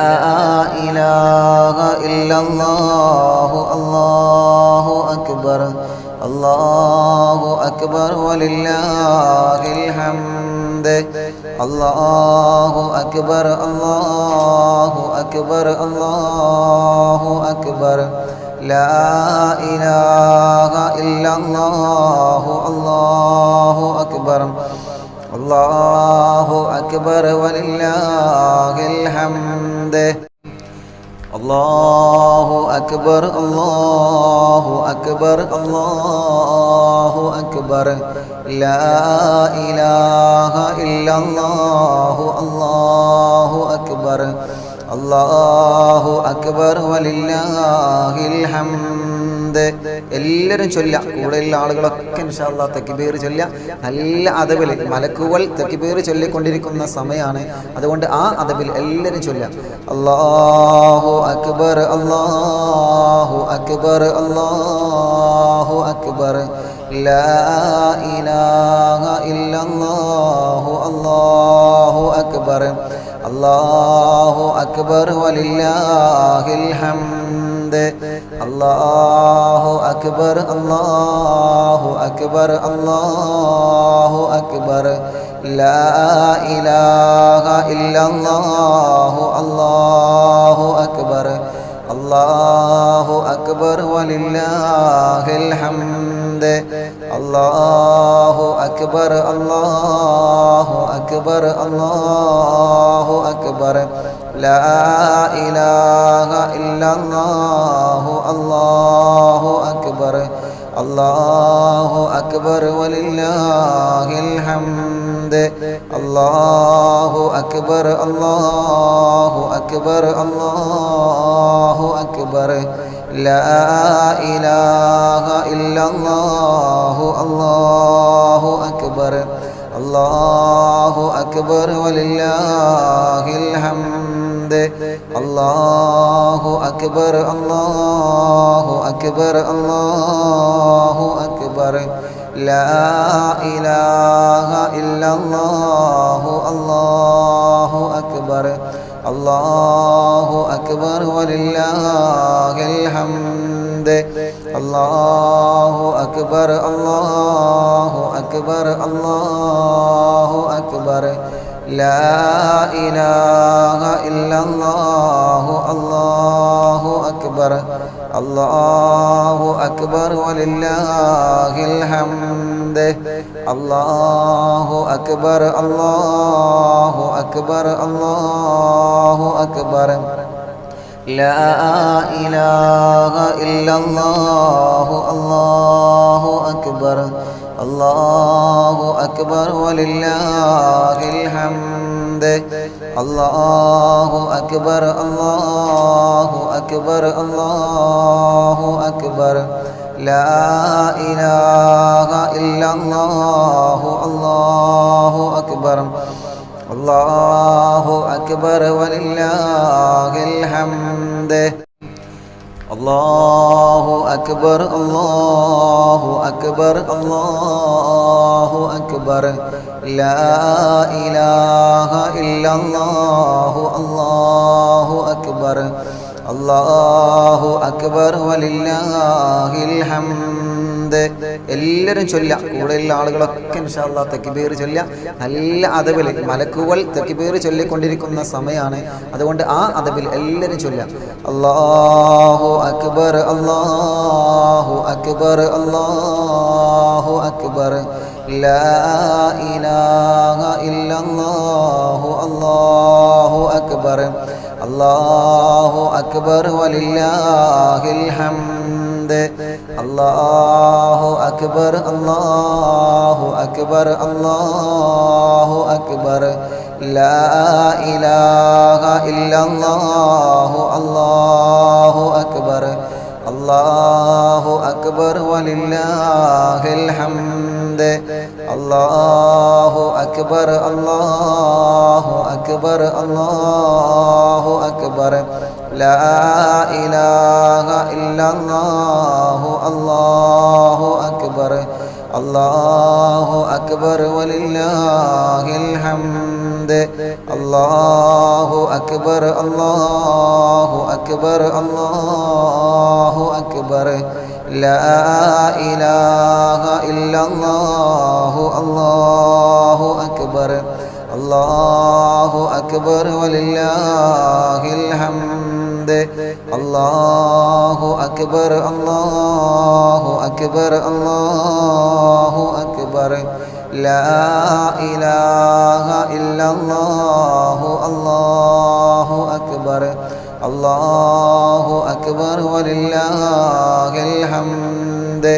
ഇലാഹ ഇല്ലല്ലാഹു അല്ലാഹു അക്ബർ അല്ലാഹു അക്ബർ വലില്ലാഹിൽ ഹംദ് അല്ലാഹു അക്ബർ അല്ലാഹു അക്ബർ അല്ലാഹു അക്ബർ ലാ ഇലാഹ ഇല്ലല്ലാഹു അല്ലാഹു അക്ബർ അല്ലാഹു അക്ബർ വലില്ലാഹിൽ ഹംദ് അല്ലാഹു അക്ബർ അല്ലാഹു അക്ബർ അല്ലാഹു അക്ബർ ലാ ഇലാഹ ഇല്ലല്ലാഹു അല്ലാഹു അക്ബർ അല്ലാഹു അക്ബർ വലില്ലാഹിൽ ഹംദ് എല്ലാവരും ചൊല്ല. കൂടെയുള്ള ആളുകളൊക്കെ ഇൻഷാ അല്ലാഹ് തക്ബീർ ചൊല്ല. നല്ല അദബിൽ മലക്കുകൾ തക്ബീർ ചൊല്ലിക്കൊണ്ടിരിക്കുന്ന സമയമാണ്. അതുകൊണ്ട് ആ അദബിൽ എല്ലാവരും ചൊല്ല. അല്ലാഹു അക്ബർ അല്ലാഹു അക്ബർ അല്ലാഹു അക്ബർ ലാ ഇലാഹ ഇല്ലല്ലാഹു അല്ലാഹു അക്ബർ അല്ലാഹു അക്ബർ വലില്ലാഹിൽ ഹംദ് അല്ലാഹു അക്ബർ അല്ലാഹു അക്ബർ അല്ലാഹു അക്ബർ ലാ ഇലാഹ ഇല്ലല്ലാഹു അല്ലാഹു അക്ബർ അല്ലാഹു അക്ബർ വലില്ലാഹിൽ ഹംദ് അല്ലാഹു അക്ബർ അല്ലാഹു അക്ബർ അല്ലാഹു അക്ബർ ലാ ഇലാഹ ഇല്ലല്ലാഹു അല്ലാഹു അക്ബർ അല്ലാഹു അക്ബർ വലില്ലാഹിൽ ഹംദ് അല്ലാഹു അക്ബർ അല്ലാഹു അക്ബർ അല്ലാഹു അക്ബർ ലാ ഇലാഹ ഇല്ലല്ലാഹു അല്ലാഹു അക്ബർ അല്ലാഹു അക്ബർ വലില്ലാഹിൽ ഹംദ് അല്ലാഹു അക്ബർ അല്ലാഹു അക്ബർ അല്ലാഹു അക്ബർ ലാ ഇലാഹ ഇല്ലല്ലാഹു അല്ലാഹു അക്ബർ അല്ലാഹു അക്ബർ വലില്ലാഹിൽ ഹംദ് അല്ലാഹു അക്ബർ അല്ലാഹു അക്ബർ അല്ലാഹു അക്ബർ ലാ ഇലാഹ ഇല്ലല്ലാഹു അല്ലാഹു അക്ബർ അല്ലാഹു അക്ബർ വലില്ലാഹിൽ ഹംദ് അല്ലാഹു അക്ബർ അല്ലാഹു അക്ബർ അല്ലാഹു അക്ബർ ലാ ഇലാഹ ഇല്ലല്ലാഹു അല്ലാഹു അക്ബർ അല്ലാഹു അക്ബർ വലില്ലാഹിൽ ഹംദ് അല്ലാഹു അക്ബർ അല്ലാഹു അക്ബർ അല്ലാഹു അക്ബർ ലാ ഇലാഹ ഇല്ലല്ലാഹു അല്ലാഹു അക്ബർ അല്ലാഹു അക്ബർ വലില്ലാഹിൽ ഹംദ് അല്ലാഹു അക്ബർ അല്ലാഹു അക്ബർ അല്ലാഹു അക്ബർ ലാ ഇലാഹ ഇല്ലല്ലാഹു അല്ലാഹു അക്ബർ അല്ലാഹു അക്ബർ വലില്ലാഹിൽ ഹംദ് എല്ലാവരും ചൊല്ല. കൂടെയുള്ള ആളുകളൊക്കെ ഇൻഷാ അല്ലാഹ് തക്ബീർ ചൊല്ല. നല്ല അദബിൽ മലക്കുകൾ തക്ബീർ ചൊല്ലിക്കൊണ്ടിരിക്കുന്ന സമയമാണ്. അതുകൊണ്ട് ആ അദബിൽ എല്ലാവരും ചൊല്ല. അല്ലാഹു അക്ബർ അല്ലാഹു അക്ബർ അല്ലാഹു അക്ബർ ലാ ഇലാഹ ഇല്ലല്ലാഹു അല്ലാഹു അക്ബർ അല്ലാഹു അക്ബർ വലില്ലാഹിൽ ഹംദ് അല്ലാഹു അക്ബർ അല്ലാഹു അക്ബർ അല്ലാഹു അക്ബർ ലാ ഇലാഹ ഇല്ലല്ലാഹു അല്ലാഹു അക്ബർ അല്ലാഹു അക്ബർ വലില്ലാഹിൽ ഹംദ് അല്ലാഹു അക്ബർ അല്ലാഹു അക്ബർ അല്ലാഹു അക്ബർ ലാ ഇലാഹ ഇല്ലല്ലാഹു അല്ലാഹു അക്ബർ അല്ലാഹു അക്ബർ വലില്ലാഹിൽ ഹംദ് അല്ലാഹു അക്ബർ അല്ലാഹു അക്ബർ അല്ലാഹു അക്ബർ ലാ ഇലാഹ ഇല്ലല്ലാഹു അല്ലാഹു അക്ബർ അല്ലാഹു അക്ബർ വലില്ലാഹിൽ ഹംദ് അല്ലാഹു അക്ബർ അല്ലാഹു അക്ബർ അല്ലാഹു അക്ബർ ലാ ഇലാഹ ഇല്ലല്ലാഹു അല്ലാഹു അക്ബർ അല്ലാഹു അക്ബർ വലില്ലാഹിൽ ഹംദ്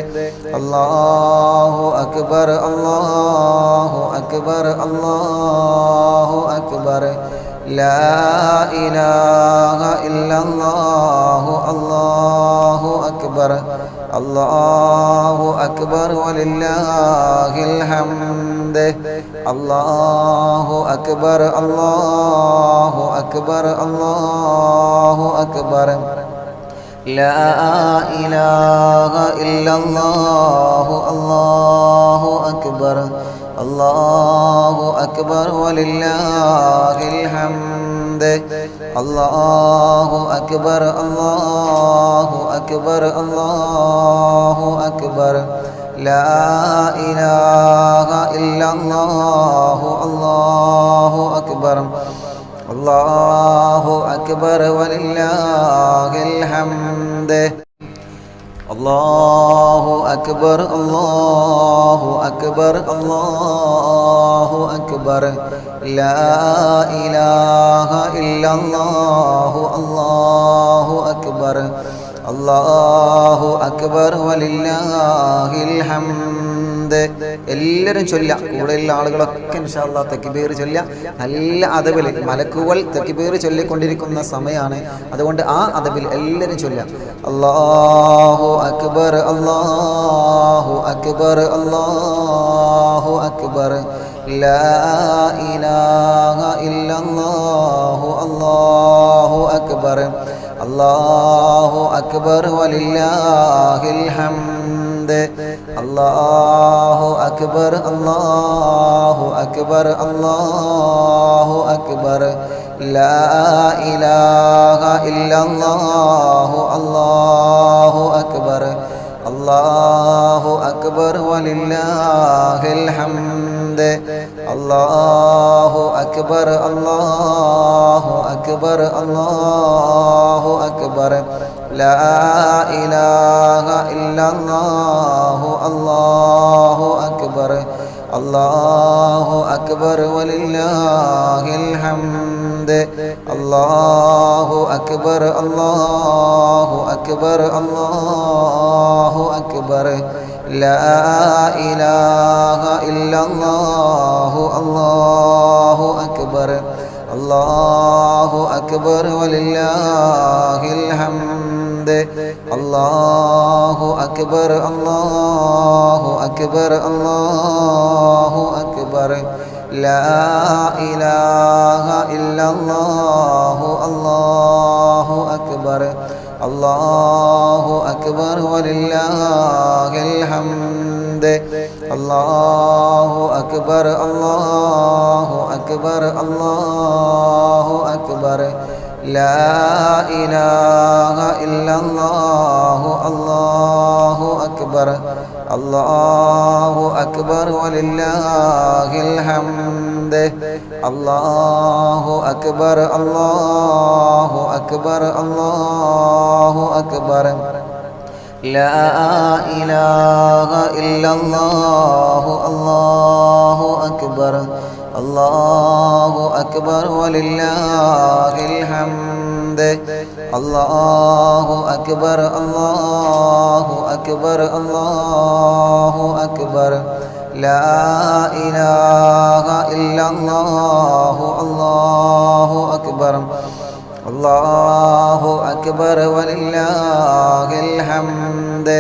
അല്ലാഹു അക്ബർ അല്ലാഹു അക്ബർ അല്ലാഹു അക്ബർ ലാ ഇലാഹ ഇല്ലല്ലാഹു അല്ലാഹു അക്ബർ അല്ലാഹു അക്ബർ വലില്ലാഹിൽ ഹംദ് അല്ലാഹു അക്ബർ അല്ലാഹു അക്ബർ അല്ലാഹു അക്ബർ ലാ ഇലാഹ ഇല്ലല്ലാഹു അല്ലാഹു അക്ബർ അല്ലാഹു അക്ബർ വലില്ലാഹിൽ ഹംദ് അല്ലാഹു അക്ബർ അല്ലാഹു അക്ബർ അല്ലാഹു അക്ബർ ലാ ഇലാഹ ഇല്ലല്ലാഹു അല്ലാഹു അക്ബർ അല്ലാഹു അക്ബർ വലില്ലാഹിൽ ഹംദ് അല്ലാഹു അക്ബർ അല്ലാഹു അക്ബർ അല്ലാഹു അക്ബർ ലാ ഇലാഹ ഇല്ലല്ലാഹു അല്ലാഹു അക്ബർ അല്ലാഹു അക്ബർ വലില്ലാഹിൽ ഹംദ്. എല്ലാവരും ചൊല്ലാം, കൂടെയുള്ള ആളുകളൊക്കെ ഇൻഷാ അല്ലാഹ് തക്ബീർ ചൊല്ലാം. നല്ല അദബിൽ മലക്കുകൾ തക്ബീർ ചൊല്ലിക്കൊണ്ടിരിക്കുന്ന സമയമാണ്. അതുകൊണ്ട് ആ അദബിൽ എല്ലാവരും ചൊല്ലാം. അല്ലാഹു അക്ബർ അല്ലാഹു അക്ബർ അല്ലാഹു അക്ബർ ലാ ഇലാഹ ഇല്ലല്ലാഹു അല്ലാഹു അക്ബർ അല്ലാഹു അക്ബർ വലില്ലാഹിൽ ഹംദ് അല്ലാഹു അക്ബർ അല്ലാഹു അക്ബർ അല്ലാഹു അക്ബർ ലാ ഇലാഹ ഇല്ലല്ലാഹു അല്ലാഹു അക്ബർ അല്ലാഹു അക്ബർ വലില്ലാഹിൽ ഹംദ് അല്ലാഹു അക്ബർ അല്ലാഹു അക്ബർ അല്ലാഹു അക്ബർ ലാ ഇലാഹ ഇല്ലല്ലാഹു അല്ലാഹു അക്ബർ അല്ലാഹു അക്ബർ വലില്ലാഹിൽ ഹംദ് അല്ലാഹു അക്ബർ അല്ലാഹു അക്ബർ അല്ലാഹു അക്ബർ ലാ ഇലാഹ ഇല്ലല്ലാഹു അല്ലാഹു അക്ബർ അല്ലാഹു അക്ബർ വലില്ലാഹിൽ ഹംദ് അല്ലാഹു അക്ബർ അല്ലാഹു അക്ബർ അല്ലാഹു അക്ബർ ലാ ഇലാഹ ഇല്ലല്ലാഹു അല്ലാഹു അക്ബർ അല്ലാഹു അക്ബർ വലില്ലാഹിൽ ഹംദ് അല്ലാഹു അക്ബർ അല്ലാഹു അക്ബർ അല്ലാഹു അക്ബർ ലാ ഇലാഹ ഇല്ലല്ലാഹു അല്ലാഹു അക്ബർ അല്ലാഹു അക്ബർ വലില്ലാഹിൽ ഹംദ് അല്ലാഹു അക്ബർ അല്ലാഹു അക്ബർ അല്ലാഹു അക്ബർ ലാ ഇലാഹ ഇല്ലല്ലാഹു അല്ലാഹു അക്ബർ അല്ലാഹു അക്ബർ വലില്ലാഹിൽ ഹംദ് അല്ലാഹു അക്ബർ അല്ലാഹു അക്ബർ അല്ലാഹു അക്ബർ ലാ ഇലാഹ ഇല്ലല്ലാഹു അല്ലാഹു അക്ബർ അല്ലാഹു അക്ബർ വലില്ലാഹിൽ ഹംദ്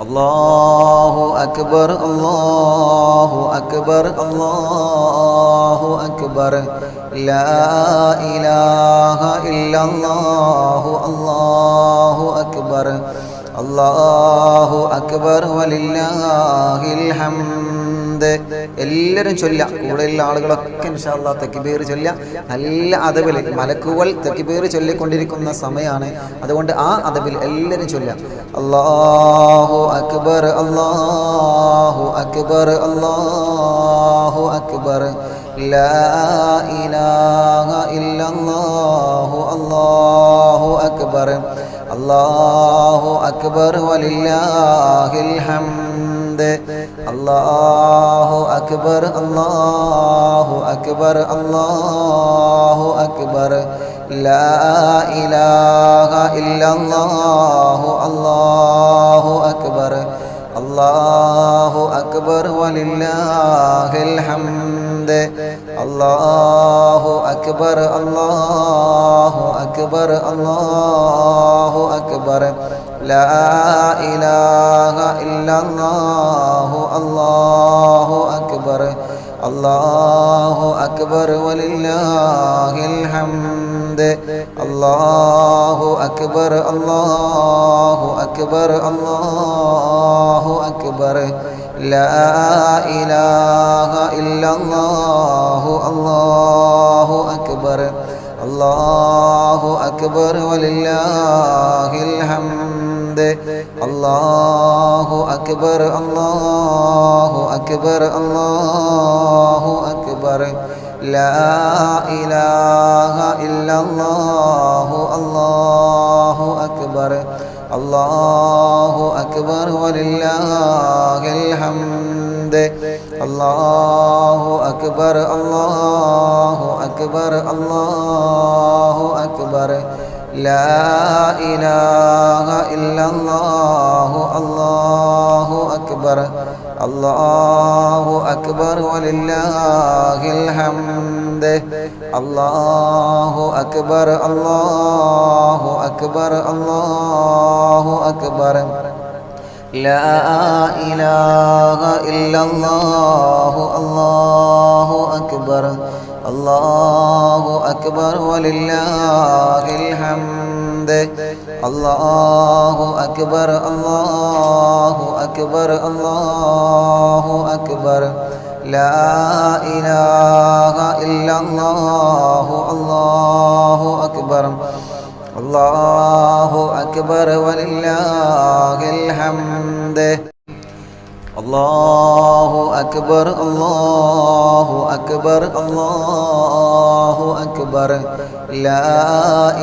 അല്ലാഹു അക്ബർ അല്ലാഹു അക്ബർ അല്ലാഹു അക്ബർ ലാ ഇലാഹ ഇല്ലല്ലാഹു അല്ലാഹു അക്ബർ അല്ലാഹു അക്ബർ വലില്ലാഹിൽ ഹംദ്. എല്ലാവരും ചൊല്ലാം, കൂടെയുള്ള ആളുകളൊക്കെ ഇൻഷാ അല്ലാഹ് തക്ബീർ ചൊല്ലാം. നല്ല അദബിൽ മലക്കുകൾ തക്ബീർ ചൊല്ലിക്കൊണ്ടിരിക്കുന്ന സമയമാണ്. അതുകൊണ്ട് ആ അദബിൽ എല്ലാവരും ചൊല്ലാം. അല്ലാഹു അക്ബർ അല്ലാഹു അക്ബർ അല്ലാഹു അക്ബർ ലാ ഇലാഹ ഇല്ലല്ലാഹു അല്ലാഹു അക്ബർ അല്ലാഹു അക്ബർ വലില്ലാഹിൽ ഹംദ് അല്ലാഹു അക്ബർ അല്ലാഹു അക്ബർ അല്ലാഹു അക്ബർ ലാ ഇലാഹ ഇല്ലല്ലാഹു അല്ലാഹു അക്ബർ അല്ലാഹു അക്ബർ വലില്ലാഹിൽ ഹംദ് അല്ലാഹു അക്ബർ അല്ലാഹു അക്ബർ അല്ലാഹു അക്ബർ لا إله إلا الله الله أكبر الله أكبر ولله الحمد الله أكبر الله أكبر الله أكبر لا إله إلا الله الله أكبر الله أكبر ولله الحمد الله أكبر الله أكبر الله أكبر لا إله إلا الله الله أكبر الله أكبر ولله الحمد الله أكبر الله أكبر الله أكبر لا إله إلا الله الله أكبر الله أكبر ولله الحمد الله أكبر الله أكبر الله أكبر لا إله إلا الله الله أكبر الله أكبر ولله الحمد الله أكبر الله أكبر الله أكبر لا إله إلا الله الله أكبر الله أكبر ولله الحمد الله أكبر الله أكبر الله أكبر لا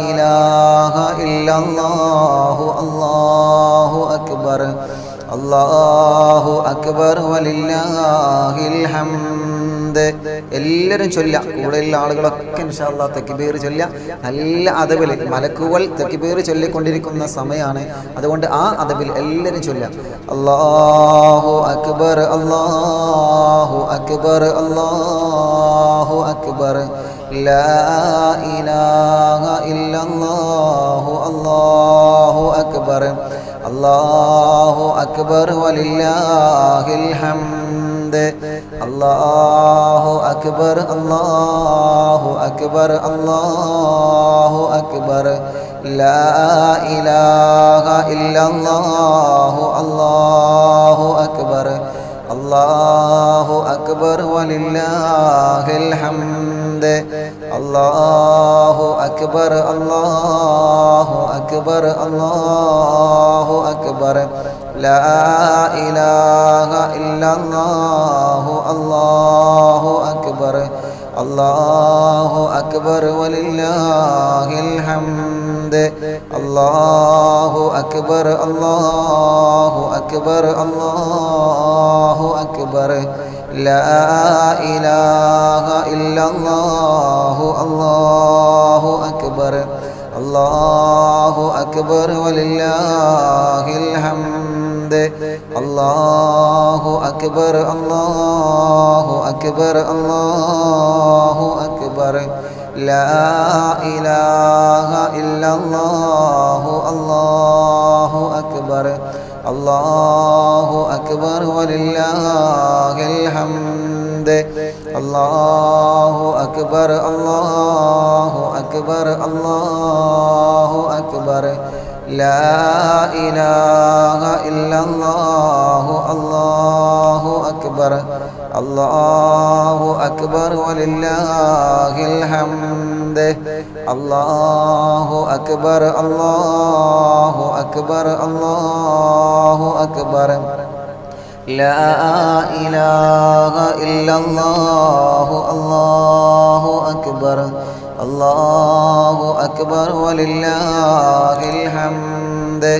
إله إلا الله الله أكبر الله أكبر ولله الحمد എല്ലാവരും ചൊല്ലുക. കൂടെയുള്ള ആളുകളൊക്കെ ഇൻഷാ അല്ലാഹ് തക്ബീർ ചൊല്ലുക. നല്ല അദബിൽ മലക്കുകൾ തക്ബീർ ചൊല്ലിക്കൊണ്ടിരിക്കുന്ന സമയമാണ്. അതുകൊണ്ട് ആ അദബിൽ എല്ലാവരും ചൊല്ലുക. അല്ലാഹു അക്ബർ അല്ലാഹു അക്ബർ അല്ലാഹു അക്ബർ ലാ ഇലാഹ ഇല്ലല്ലാഹു അല്ലാഹു അക്ബർ അല്ലാഹു അക്ബർ വലില്ലാഹിൽ ഹംദ് അല്ലാഹു അക്ബർ അല്ലാഹു അക്ബർ അല്ലാഹു അക്ബർ ലാ ഇലാഹ ഇല്ലല്ലാഹു അല്ലാഹു അക്ബർ അല്ലാഹു അക്ബർ വലില്ലാഹിൽ ഹംദ് അല്ലാഹു അക്ബർ അല്ലാഹു അക്ബർ അല്ലാഹു അക്ബർ ലാ ഇലാഹ ഇല്ലല്ലാഹു അല്ലാഹു അക്ബർ അല്ലാഹു അക്ബർ വലില്ലാഹിൽ ഹംദ് അല്ലാഹു അക്ബർ അല്ലാഹു അക്ബർ അല്ലാഹു അക്ബർ ലാ ഇലാഹ ഇല്ലല്ലാഹു അല്ലാഹു അക്ബർ അല്ലാഹു അക്ബർ വലില്ലാഹിൽ ഹംദ് അല്ലാഹു അക്ബർ അല്ലാഹു അക്ബർ അല്ലാഹു അക്ബർ ലാ ഇലാഹ ഇല്ലല്ലാഹു അല്ലാഹു അക്ബർ അല്ലാഹു അക്ബർ വലില്ലാഹിൽ ഹംദ് അല്ലാഹു അക്ബർ അല്ലാഹു അക്ബർ അല്ലാഹു അക്ബർ ലാ ഇലാഹ ഇല്ലല്ലാഹു അല്ലാഹു അക്ബർ അല്ലാഹു അക്ബർ വലില്ലാഹിൽ ഹംദ് അല്ലാഹു അക്ബർ അല്ലാഹു അക്ബർ അല്ലാഹു അക്ബർ ലാ ഇലാഹ ഇല്ലല്ലാഹു അല്ലാഹു അക്ബർ അല്ലാഹു അക്ബർ വലില്ലാഹിൽ ഹംദ്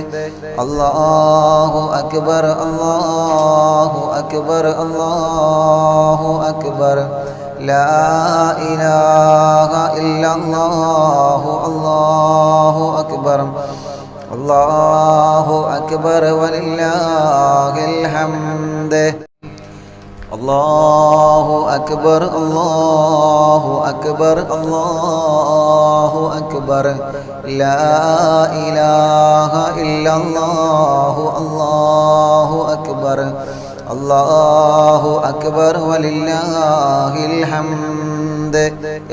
അല്ലാഹു അക്ബർ അല്ലാഹു അക്ബർ അല്ലാഹു അക്ബർ ലാ ഇലാഹ ഇല്ലല്ലാഹു അല്ലാഹു അക്ബർ അല്ലാഹു അക്ബർ വലില്ലാഹിൽ ഹംദ് അല്ലാഹു അക്ബർ അല്ലാഹു അക്ബർ അല്ലാഹു أكبر لا إله إلا الله الله أكبر الله أكبر ولله الحمد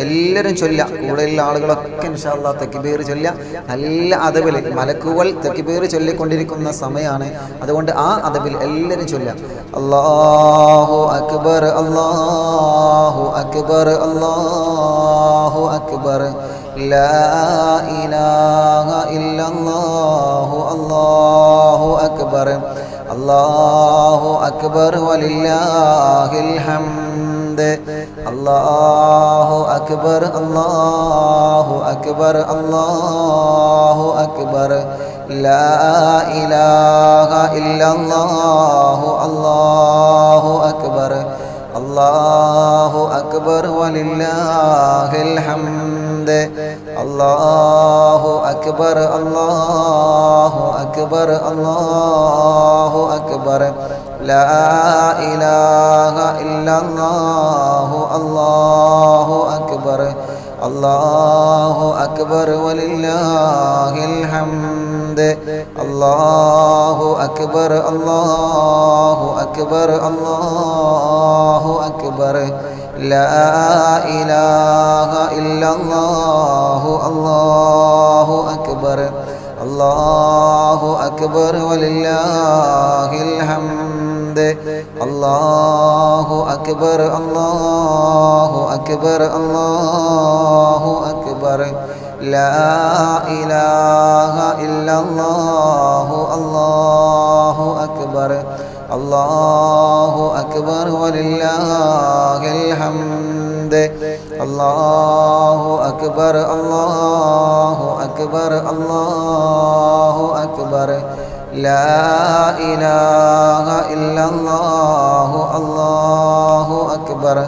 എല്ലാവരും ചൊല്ലുക കൂടെയുള്ള ആളുകളൊക്കെ ഇൻഷാ അല്ലാഹ് തക്ബീർ ചൊല്ലുക നല്ല അദബിൽ മലക്കുകൾ തക്ബീർ ചൊല്ലിക്കൊണ്ടിരിക്കുന്ന സമയമാണ് അതുകൊണ്ട് ആ അദബിൽ എല്ലാവരും ചൊല്ലുക അല്ലാഹു അക്ബർ അല്ലാഹു അക്ബർ അല്ലാഹു അക്ബർ ലാ ഇലാഹ ഇല്ലല്ലാഹു അല്ലാഹു അക്ബർ അല്ലാഹു അക്ബർ വലില്ലാഹിൽ ഹംദ് അല്ലാഹു അക്ബർ അല്ലാഹു അക്ബർ അല്ലാഹു അക്ബർ ലാ ഇലാഹ ഇല്ലല്ലാഹു അല്ലാഹു അക്ബർ അല്ലാഹു അക്ബർ വലില്ലാഹിൽ ഹംദ് അല്ലാഹു അക്ബർ അല്ലാഹു അക്ബർ അല്ലാഹു അക്ബർ ലാ ഇലാഹ ഇല്ലല്ലാഹു അല്ലാഹു അക്ബർ അല്ലാഹു അക്ബർ വലില്ലാഹിൽ ഹംദ് അല്ലാഹു അക്ബർ അല്ലാഹു അക്ബർ അല്ലാഹു അക്ബർ ലാ ഇലാഹ ഇല്ലല്ലാഹു അല്ലാഹു അക്ബർ അല്ലാഹു അക്ബർ വലില്ലാഹിൽ ഹംദ് അല്ലാഹു അക്ബർ അല്ലാഹു അക്ബർ അല്ലാഹു അക്ബർ ലാ ഇലാഹ ഇല്ലല്ലാഹു അല്ലാഹു അക്ബർ അല്ലാഹു അക്ബർ വലില്ലാഹിൽ ഹംദ് അല്ലാഹു അക്ബർ അല്ലാഹു അക്ബർ അല്ലാഹു അക്ബർ ലാ ഇലാഹ ഇല്ലല്ലാഹു അല്ലാഹു അക്ബർ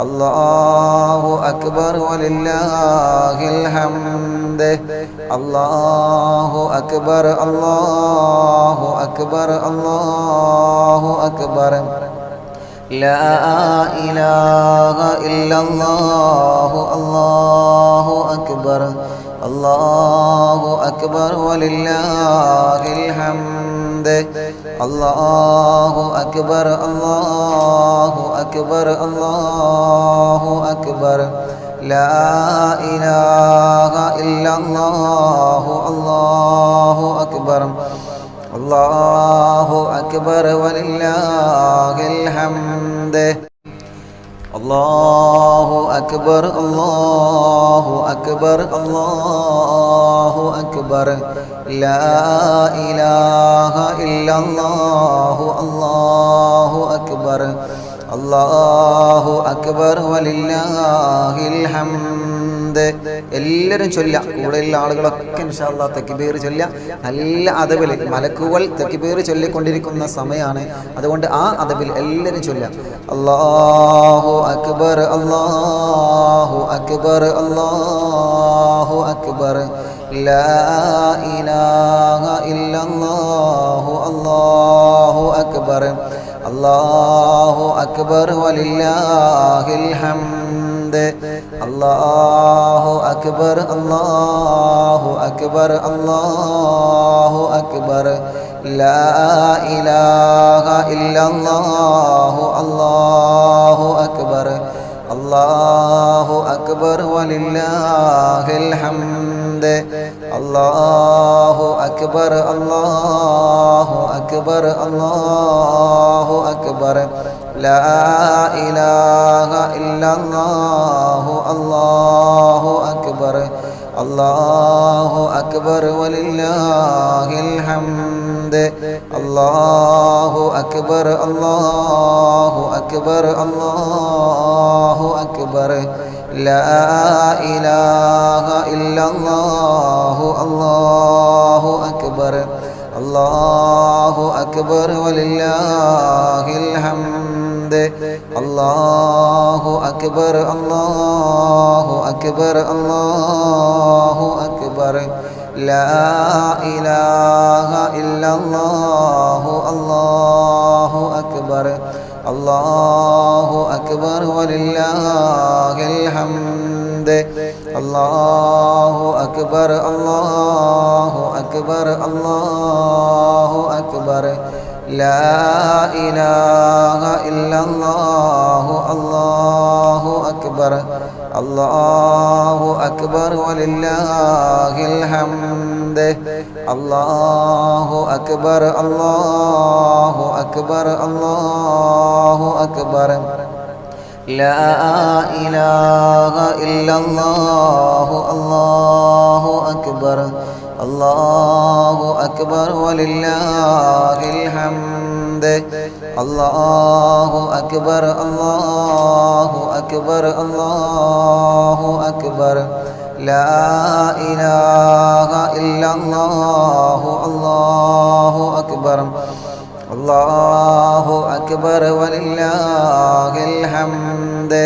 അല്ലാഹു അക്ബർ വലില്ലാഹിൽ ഹംദ് അല്ലാഹു അക്ബർ അല്ലാഹു അക്ബർ അല്ലാഹു അക്ബർ ലാ ഇലാഹ ഇല്ലല്ലാഹു അല്ലാഹു അക്ബർ അല്ലാഹു അക്ബർ വലില്ലാഹിൽ ഹംദ് അല്ലാഹു അക്ബർ അല്ലാഹു അക്ബർ അല്ലാഹു അക്ബർ ലാ ഇലാഹ ഇല്ലല്ലാഹു അല്ലാഹു അക്ബർ അല്ലാഹു അക്ബർ വലില്ലാഹിൽ ഹംദ് അല്ലാഹു അക്ബർ അല്ലാഹു അക്ബർ അല്ലാഹു അക്ബർ ലാ ഇലാഹ ഇല്ലല്ലാഹു അല്ലാഹു അക്ബർ അല്ലാഹു അക്ബർ വലില്ലാഹിൽ ഹംദ് എല്ലാവരും ചൊല്ലുക കൂടെയുള്ള ആളുകളൊക്കെ ഇൻഷാ അല്ലാഹ് തക്ബീർ ചൊല്ലുക നല്ല അദബിൽ മലക്കുകൾ തക്ബീർ ചൊല്ലിക്കൊണ്ടിരിക്കുന്ന സമയമാണ് അതുകൊണ്ട് ആ അദബിൽ എല്ലാവരും ചൊല്ലുക അല്ലാഹു അക്ബർ അല്ലാഹു അക്ബർ അല്ലാഹു അക്ബർ ലാ ഇലാഹ ഇല്ലല്ലാഹു അല്ലാഹു അക്ബർ അല്ലാഹു അക്ബർ വലില്ലാഹിൽ ഹംദ് അല്ലാഹു അക്ബർ അല്ലാഹു അക്ബർ അല്ലാഹു അക്ബർ ലാ ഇലാഹ ഇല്ലല്ലാഹു അല്ലാഹു അക്ബർ അല്ലാഹു അക്ബർ വലില്ലാഹിൽ ഹംദ് അല്ലാഹു അക്ബർ അല്ലാഹു അക്ബർ അല്ലാഹു അക്ബർ ലാ ഇലാഹ ഇല്ലല്ലാഹു അല്ലാഹു അക്ബർ അല്ലാഹു അക്ബർ വലില്ലാഹിൽ ഹംദ് അല്ലാഹു അക്ബർ അല്ലാഹു അക്ബർ അല്ലാഹു അക്ബർ ലാ ഇലാഹ ഇല്ലല്ലാഹു അല്ലാഹു അക്ബർ അല്ലാഹു അക്ബർ വലില്ലാഹിൽ ഹംദ് അല്ലാഹു അക്ബർ അല്ലാഹു അക്ബർ അല്ലാഹു അക്ബർ ലാ ഇലാഹ ഇല്ലല്ലാഹു അല്ലാഹു അക്ബർ അല്ലാഹു അക്ബർ വലില്ലാഹിൽ ഹംദ് അല്ലാഹു അക്ബർ അല്ലാഹു അക്ബർ അല്ലാഹു അക്ബർ ലാ ഇലാഹ ഇല്ലല്ലാഹു അല്ലാഹു അക്ബർ അല്ലാഹു അക്ബർ വലില്ലാഹിൽ ഹംദ് അല്ലാഹു അക്ബർ അല്ലാഹു അക്ബർ അല്ലാഹു അക്ബർ ലാ ഇലാഹ ഇല്ലല്ലാഹു അല്ലാഹു അക്ബർ അല്ലാഹു അക്ബർ വലില്ലാഹിൽ ഹംദ് അല്ലാഹു അക്ബർ അല്ലാഹു അക്ബർ അല്ലാഹു അക്ബർ ലാ ഇലാഹ ഇല്ലല്ലാഹു അല്ലാഹു അക്ബർ അല്ലാഹു അക്ബർ വലില്ലാഹിൽ ഹംദ്